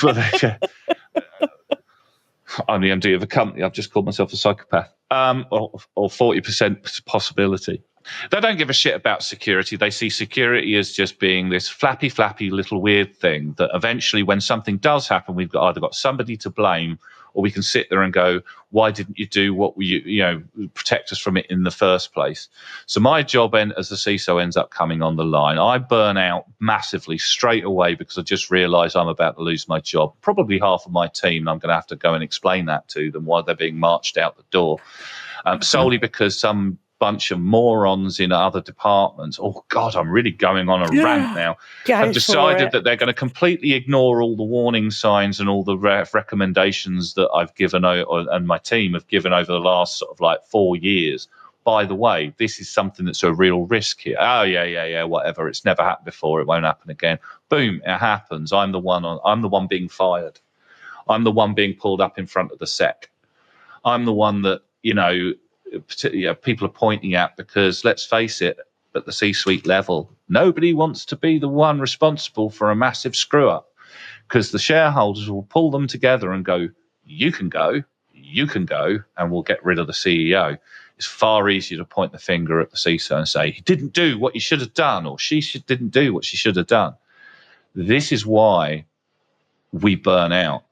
the MD of a company. I've just called myself a psychopath. Or 40% possibility. They don't give a shit about security. They see security as just being this flappy little weird thing that eventually when something does happen, we've either got somebody to blame or we can sit there and go, why didn't you do what protect us from it in the first place? So my job as the CISO ends up coming on the line. I burn out massively straight away because I just realised I'm about to lose my job. Probably half of my team, I'm going to have to go and explain that to them why they're being marched out the door. Solely because some bunch of morons in other departments, oh God, I'm really going on a rant now, have decided that they're going to completely ignore all the warning signs and all the recommendations that I've given and my team have given over the last sort of 4 years. By the way, this is something that's a real risk here. Oh, yeah, whatever. It's never happened before. It won't happen again. Boom, it happens. I'm the one being fired. I'm the one being pulled up in front of the SEC. I'm the one that, people are pointing at because, let's face it, at the C-suite level, nobody wants to be the one responsible for a massive screw-up because the shareholders will pull them together and go, you can go, and we'll get rid of the CEO. It's far easier to point the finger at the CISO and say, he didn't do what he should have done, or didn't do what she should have done. This is why we burn out.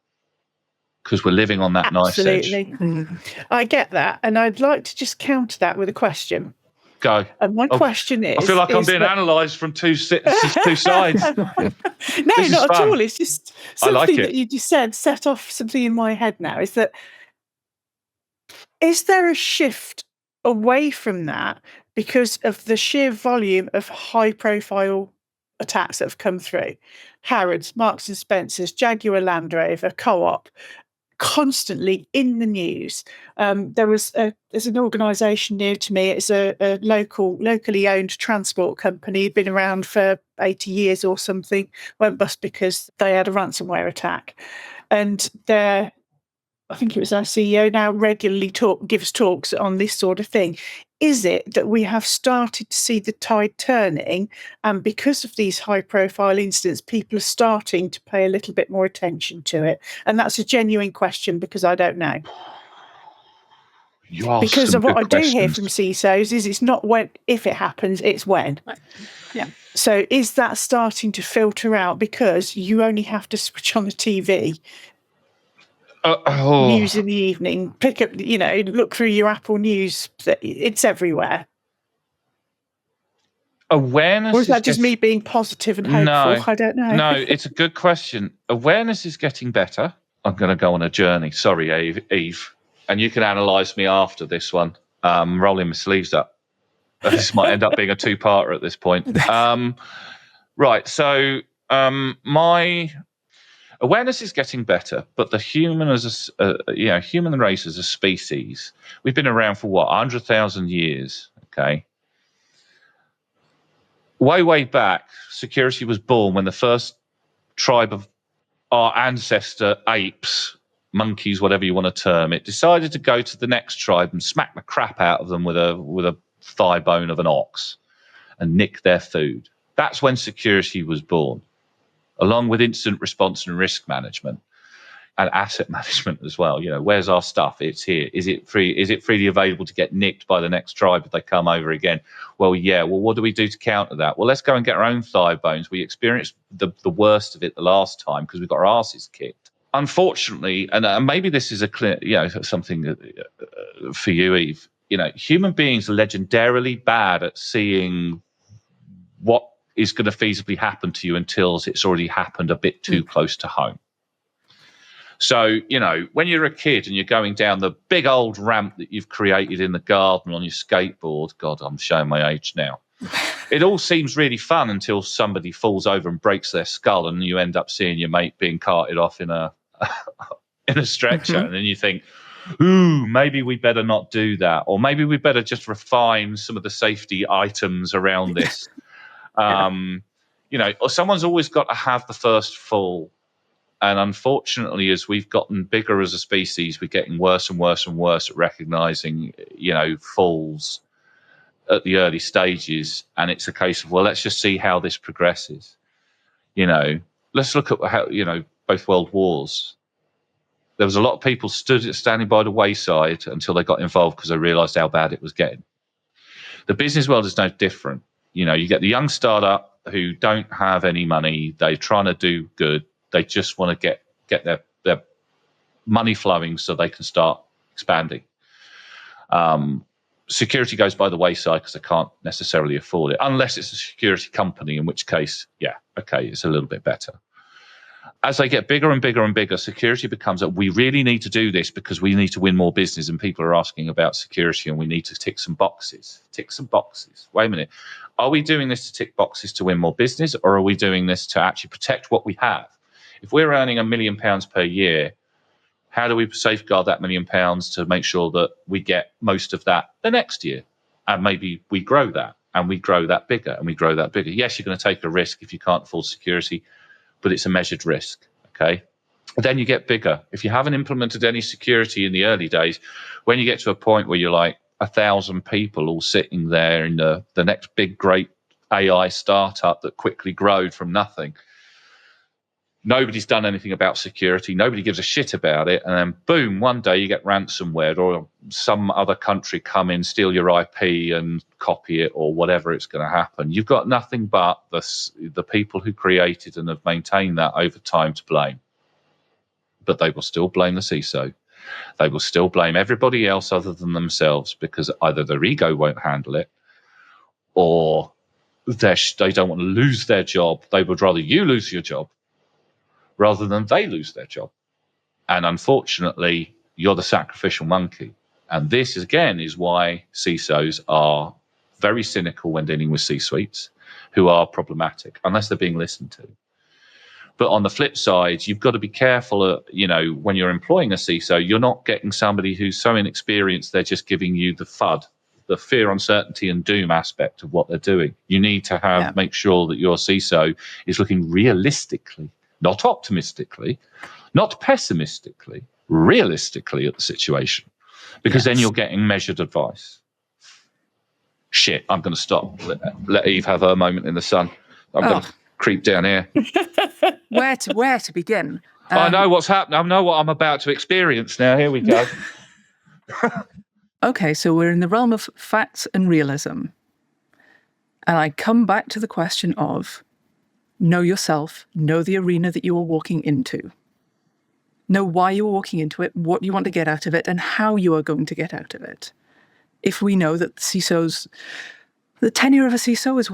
Because we're living on that knife edge. Absolutely. I get that. And I'd like to just counter that with a question. Go. And my question is... I feel like I'm being analysed from two sides. No, not at all. It's just something that you just said set off something in my head now. Is there a shift away from that because of the sheer volume of high-profile attacks that have come through. Harrods, Marks and Spencer's, Jaguar Land Rover, Co-op, constantly in the news. There's an organisation near to me. It's a locally owned transport company, been around for 80 years or something, went bust because they had a ransomware attack. And I think it was our CEO now regularly gives talks on this sort of thing. Is it that we have started to see the tide turning, and because of these high-profile incidents, people are starting to pay a little bit more attention to it? And that's a genuine question, because I don't know. You ask Because some of what good I do hear questions. from CISOs is it's not if it happens, it's when. Yeah. So is that starting to filter out because you only have to switch on the TV, news in the evening, pick up, look through your Apple News, it's everywhere. Awareness Or is that just me being positive and hopeful? No, I don't know. No, it's a good question. Awareness is getting better. I'm going to go on a journey. Sorry, Eve. And you can analyse me after this one. Rolling my sleeves up. This might end up being a two-parter at this point. Right, so my awareness is getting better, but the human human race as a species, we've been around for 100,000 years. Okay. Way back, security was born when the first tribe of our ancestor apes, monkeys, whatever you want to term it, decided to go to the next tribe and smack the crap out of them with a thigh bone of an ox and nick their food. That's when security was born, along with incident response and risk management and asset management as well. Where's our stuff? It's here. Is it free? Is it freely available to get nicked by the next tribe if they come over again? Well, yeah. Well, what do we do to counter that? Well, let's go and get our own thigh bones. We experienced the worst of it the last time because we got our asses kicked. Unfortunately, and maybe this is a clear, something for you, Eve. Human beings are legendarily bad at seeing what is going to feasibly happen to you until it's already happened a bit too close to home. So, when you're a kid and you're going down the big old ramp that you've created in the garden on your skateboard, God, I'm showing my age now. It all seems really fun until somebody falls over and breaks their skull and you end up seeing your mate being carted off in a stretcher. And then you think, ooh, maybe we better not do that. Or maybe we better just refine some of the safety items around this. Or someone's always got to have the first fall. And unfortunately, as we've gotten bigger as a species, we're getting worse and worse and worse at recognizing, falls at the early stages. And it's a case of, well, let's just see how this progresses. Let's look at how, both world wars. There was a lot of people standing by the wayside until they got involved because they realized how bad it was getting. The business world is no different. You get the young startup who don't have any money. They're trying to do good. They just want to get their money flowing so they can start expanding. Security goes by the wayside because they can't necessarily afford it, unless it's a security company, in which case, it's a little bit better. As they get bigger and bigger and bigger, security becomes that we really need to do this because we need to win more business and people are asking about security and we need to tick some boxes. Wait a minute. Are we doing this to tick boxes to win more business, or are we doing this to actually protect what we have? If we're earning £1 million per year, how do we safeguard that £1 million to make sure that we get most of that the next year? And maybe we grow that and we grow that bigger and we grow that bigger. Yes, you're going to take a risk if you can't afford security, but it's a measured risk, okay? Then you get bigger. If you haven't implemented any security in the early days, when you get to a point where you're like 1,000 people all sitting there in the next big, great AI startup that quickly growed from nothing, nobody's done anything about security. Nobody gives a shit about it. And then, boom, one day you get ransomware or some other country come in, steal your IP and copy it or whatever it's going to happen. You've got nothing but the people who created and have maintained that over time to blame. But they will still blame the CISO. They will still blame everybody else other than themselves because either their ego won't handle it or they don't want to lose their job. They would rather you lose your job rather than they lose their job. And unfortunately, you're the sacrificial monkey. And this, again, is why CISOs are very cynical when dealing with C-suites, who are problematic, unless they're being listened to. But on the flip side, you've got to be careful, when you're employing a CISO, you're not getting somebody who's so inexperienced, they're just giving you the FUD, the fear, uncertainty, and doom aspect of what they're doing. You need to make sure that your CISO is looking realistically, not optimistically, not pessimistically, realistically at the situation, because then you're getting measured advice. Shit, I'm going to stop. Let Eve have her moment in the sun. I'm going to creep down here. Where to begin? I know what's happening. I know what I'm about to experience now. Here we go. Okay, so we're in the realm of facts and realism. And I come back to the question of know yourself, know the arena that you are walking into. Know why you are walking into it, what you want to get out of it, and how you are going to get out of it. If we know that CISOs, the tenure of a CISO is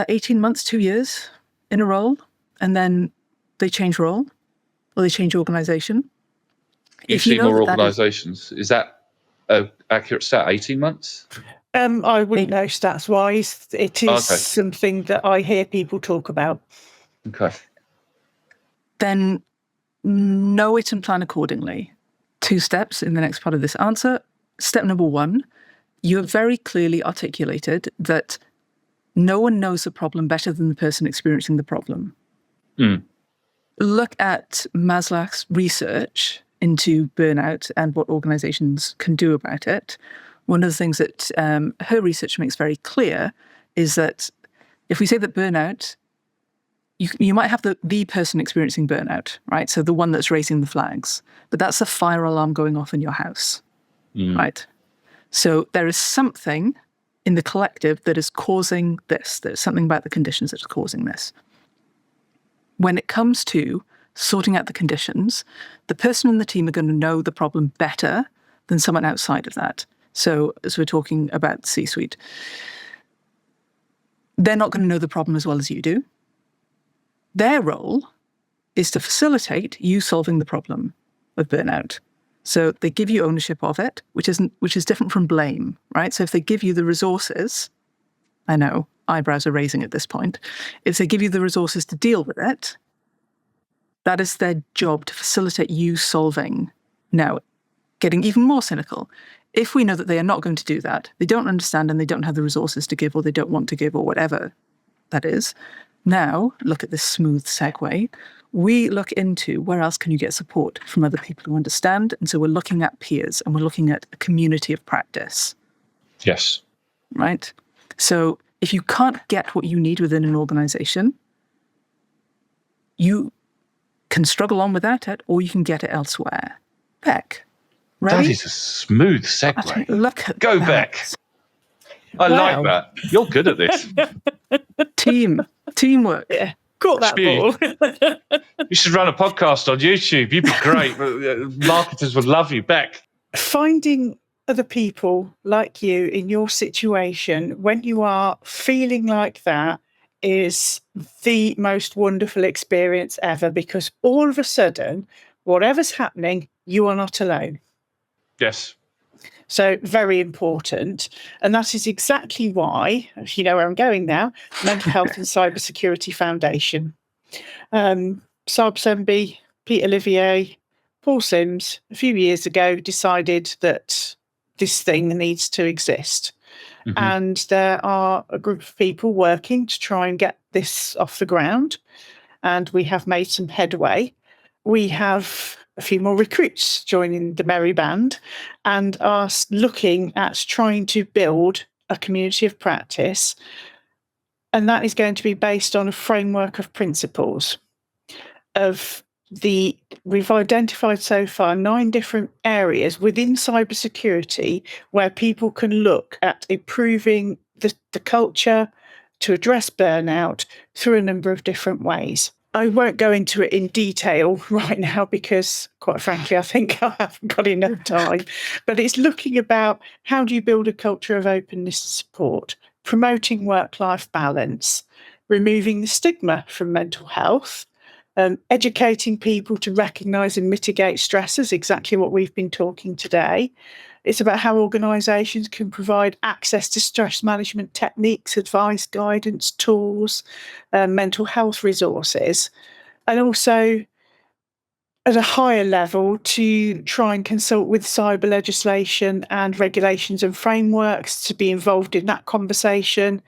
18 months, 2 years in a role, and then they change role or they change organization. You see more organizations. Is that an accurate stat, 18 months? I wouldn't know stats wise. It is something that I hear people talk about. Okay. Then know it and plan accordingly. 2 steps in the next part of this answer. Step number 1, you have very clearly articulated that no one knows the problem better than the person experiencing the problem. Look at Maslach's research into burnout and what organizations can do about it. One of the things that her research makes very clear is that if we say that burnout, you might have the person experiencing burnout, right? So the one that's raising the flags, but that's a fire alarm going off in your house, right? So there is something in the collective that is causing this. There's something about the conditions that is causing this. When it comes to sorting out the conditions, the person in the team are going to know the problem better than someone outside of that. So as we're talking about C-suite, they're not going to know the problem as well as you do. Their role is to facilitate you solving the problem of burnout. So they give you ownership of it, which is different from blame, right? So if they give you the resources, I know, eyebrows are raising at this point. If they give you the resources to deal with it, that is their job, to facilitate you solving. Now, getting even more cynical, if we know that they are not going to do that, they don't understand and they don't have the resources to give, or they don't want to give, or whatever that is, now look at this smooth segue. We look into where else can you get support from other people who understand. And so we're looking at peers and we're looking at a community of practice. Yes. Right? So if you can't get what you need within an organization, you can struggle on without it, or you can get it elsewhere. Bec, ready? That is a smooth segue. Look at Go, that. Bec. I like that. You're good at this. Teamwork. Yeah, caught that ball. You should run a podcast on YouTube. You'd be great. Marketers would love you, Bec. Finding other people like you in your situation when you are feeling like that is the most wonderful experience ever, because all of a sudden, whatever's happening, you are not alone. Yes. So very important. And that is exactly why, if you know where I'm going now, Mental Health and Cybersecurity Foundation. Saab Sembi, Pete Olivier, Paul Sims, a few years ago, decided that this thing needs to exist. Mm-hmm. And there are a group of people working to try and get this off the ground. And we have made some headway. We have a few more recruits joining the merry band and are looking at trying to build a community of practice. And that is going to be based on a framework of principles. We've identified so far 9 different areas within cybersecurity where people can look at improving the culture to address burnout through a number of different ways. I won't go into it in detail right now because, quite frankly, I think I haven't got enough time. But it's looking about how do you build a culture of openness and support, promoting work-life balance, removing the stigma from mental health, educating people to recognise and mitigate stressors, exactly what we've been talking today. It's about how organisations can provide access to stress management techniques, advice, guidance, tools, mental health resources, and also at a higher level to try and consult with cyber legislation and regulations and frameworks to be involved in that conversation.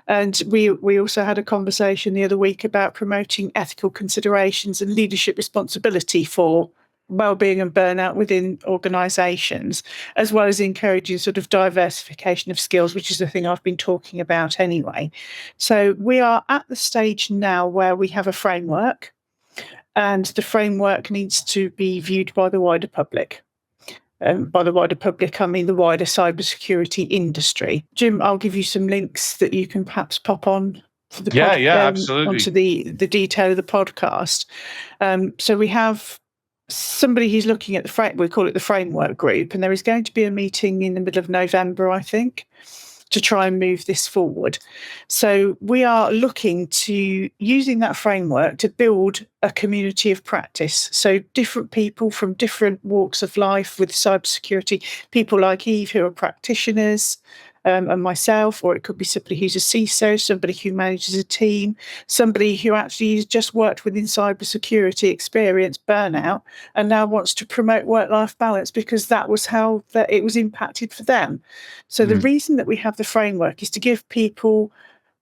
And we also had a conversation the other week about promoting ethical considerations and leadership responsibility for wellbeing and burnout within organisations, as well as encouraging sort of diversification of skills, which is the thing I've been talking about anyway. So we are at the stage now where we have a framework, and the framework needs to be viewed by the wider public. By the wider public, I mean the wider cybersecurity industry. Jim, I'll give you some links that you can perhaps pop on for the absolutely, onto the detail of the podcast. So we have somebody who's looking at we call it the framework group, and there is going to be a meeting in the middle of November, I think, to try and move this forward. So we are looking to using that framework to build a community of practice. So different people from different walks of life with cybersecurity, people like Eve who are practitioners, and myself, or it could be somebody who's a CISO, somebody who manages a team, somebody who actually has just worked within cybersecurity, experienced burnout, and now wants to promote work-life balance because that was how it was impacted for them. So the reason that we have the framework is to give people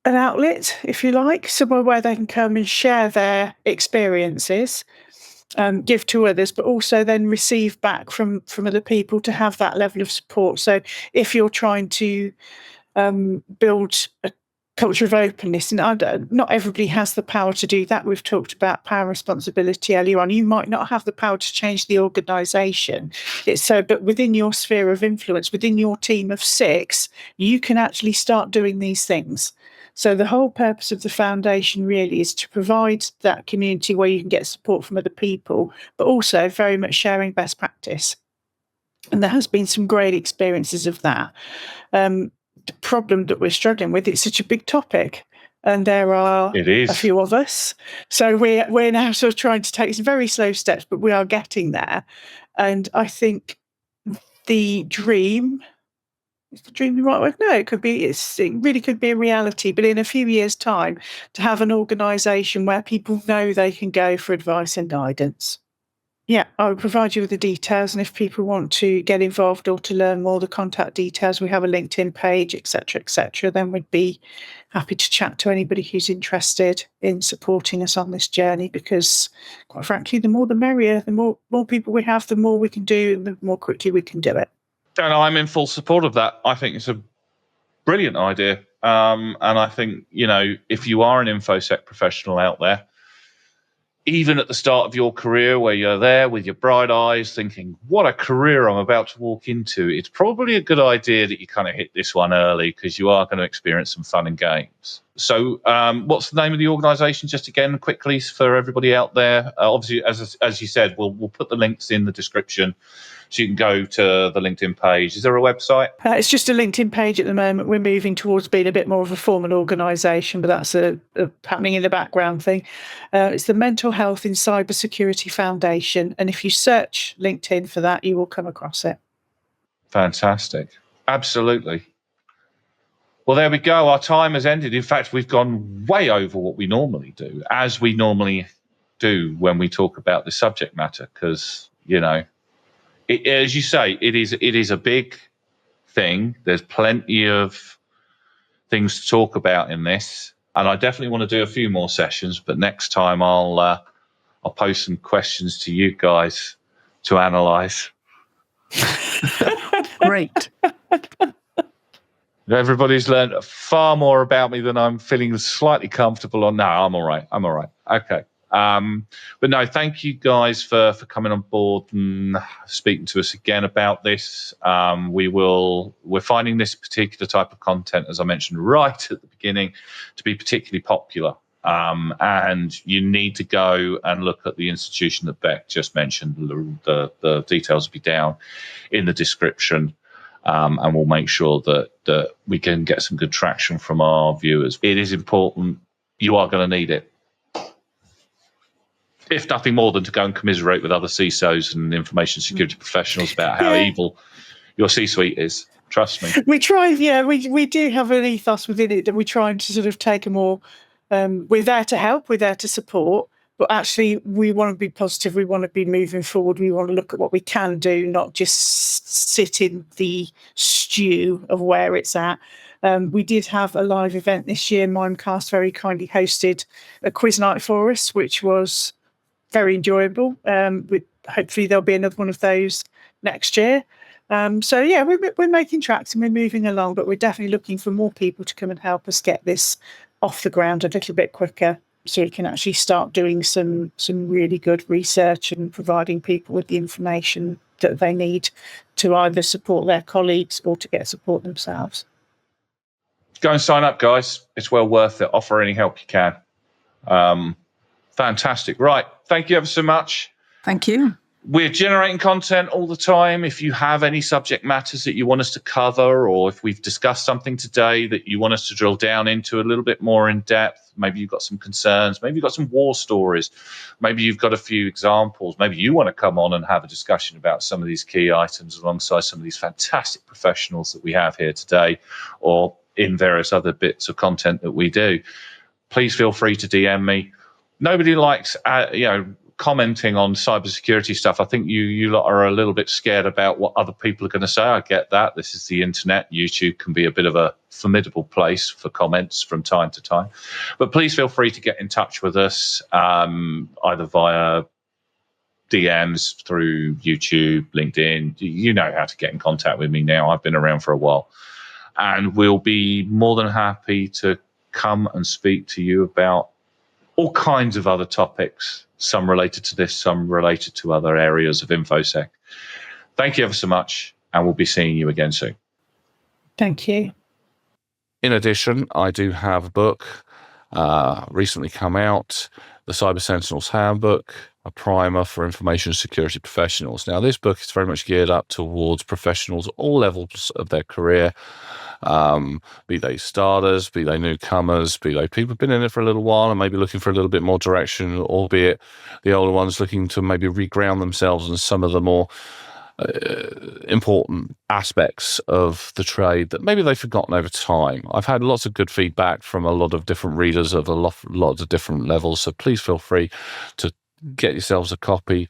an outlet, if you like, somewhere where they can come and share their experiences, give to others, but also then receive back from other people to have that level of support. So if you're trying to build a culture of openness, and not everybody has the power to do that. We've talked about power and responsibility earlier on. You might not have the power to change the organisation. But within your sphere of influence, within your team of 6, you can actually start doing these things. So the whole purpose of the foundation really is to provide that community where you can get support from other people, but also very much sharing best practice. And there has been some great experiences of that. The problem that we're struggling with, it's such a big topic, and there are a few of us. So we're now sort of trying to take some very slow steps, but we are getting there. And I think the dream... Is the dream the right word? No, it really could be a reality. But in a few years' time, to have an organisation where people know they can go for advice and guidance. Yeah, I'll provide you with the details. And if people want to get involved or to learn more, the contact details, we have a LinkedIn page, etc., then we'd be happy to chat to anybody who's interested in supporting us on this journey, because quite frankly, the more the merrier. The more people we have, the more we can do, and the more quickly we can do it. And I'm in full support of that. I think it's a brilliant idea. And I think, if you are an InfoSec professional out there, even at the start of your career where you're there with your bright eyes thinking, what a career I'm about to walk into, it's probably a good idea that you kind of hit this one early, because you are going to experience some fun and games. So what's the name of the organisation, just again, quickly, for everybody out there? Obviously, as you said, we'll put the links in the description, so you can go to the LinkedIn page. Is there a website? It's just a LinkedIn page at the moment. We're moving towards being a bit more of a formal organisation, but that's a happening in the background thing. It's the Mental Health in Cybersecurity Foundation. And if you search LinkedIn for that, you will come across it. Fantastic. Absolutely. Well, there we go. Our time has ended. In fact, we've gone way over what we normally do, as we normally do when we talk about the subject matter, because, as you say, it is a big thing. There's plenty of things to talk about in this, and I definitely want to do a few more sessions. But next time, I'll post some questions to you guys to analyse. Great. Everybody's learned far more about me than I'm feeling slightly comfortable on. No, I'm all right. Okay. But no, thank you guys for coming on board and speaking to us again about this. We're finding this particular type of content, as I mentioned right at the beginning, to be particularly popular. And you need to go and look at the institution that Bec just mentioned. The details will be down in the description. And we'll make sure that we can get some good traction from our viewers. It is important. You are going to need it. if nothing more than to go and commiserate with other CISOs and information security professionals about how evil your C-suite is. Trust me. We try, we do have an ethos within it that we try to sort of take a more, we're there to help, we're there to support, but actually we want to be positive, we want to be moving forward, we want to look at what we can do, not just sit in the stew of where it's at. We did have a live event this year. Mimecast very kindly hosted a quiz night for us, which was very enjoyable. Hopefully there'll be another one of those next year. So yeah, we're making tracks and we're moving along, but we're definitely looking for more people to come and help us get this off the ground a little bit quicker, so we can actually start doing some really good research and providing people with the information that they need to either support their colleagues or to get support themselves. Go and sign up, guys. It's well worth it. Offer any help you can. Fantastic. Right. Thank you ever so much. Thank you. We're generating content all the time. If you have any subject matters that you want us to cover, or if we've discussed something today that you want us to drill down into a little bit more in depth, maybe you've got some concerns, maybe you've got some war stories, maybe you've got a few examples, maybe you want to come on and have a discussion about some of these key items alongside some of these fantastic professionals that we have here today, or in various other bits of content that we do, please feel free to DM me. Nobody likes, commenting on cybersecurity stuff. I think you lot are a little bit scared about what other people are going to say. I get that. This is the internet. YouTube can be a bit of a formidable place for comments from time to time. But please feel free to get in touch with us, either via DMs through YouTube, LinkedIn. You know how to get in contact with me now. I've been around for a while. And we'll be more than happy to come and speak to you about all kinds of other topics, some related to this, some related to other areas of InfoSec. Thank you ever so much, and we'll be seeing you again soon. Thank you. In addition, I do have a book recently come out, the Cyber Sentinels Handbook, a primer for information security professionals. Now, this book is very much geared up towards professionals at all levels of their career, be they starters, be they newcomers, be they people who've been in it for a little while and maybe looking for a little bit more direction, albeit the older ones looking to maybe reground themselves in some of the more important aspects of the trade that maybe they've forgotten over time. I've had lots of good feedback from a lot of different readers of lots of different levels, so please feel free to get yourselves a copy.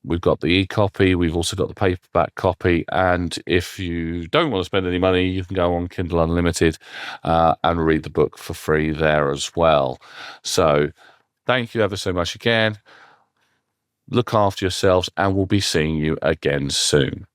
We've got the e-copy, we've also got the paperback copy, and if you don't want to spend any money, you can go on Kindle Unlimited and read the book for free there as well. So thank you ever so much again. Look after yourselves, and we'll be seeing you again soon.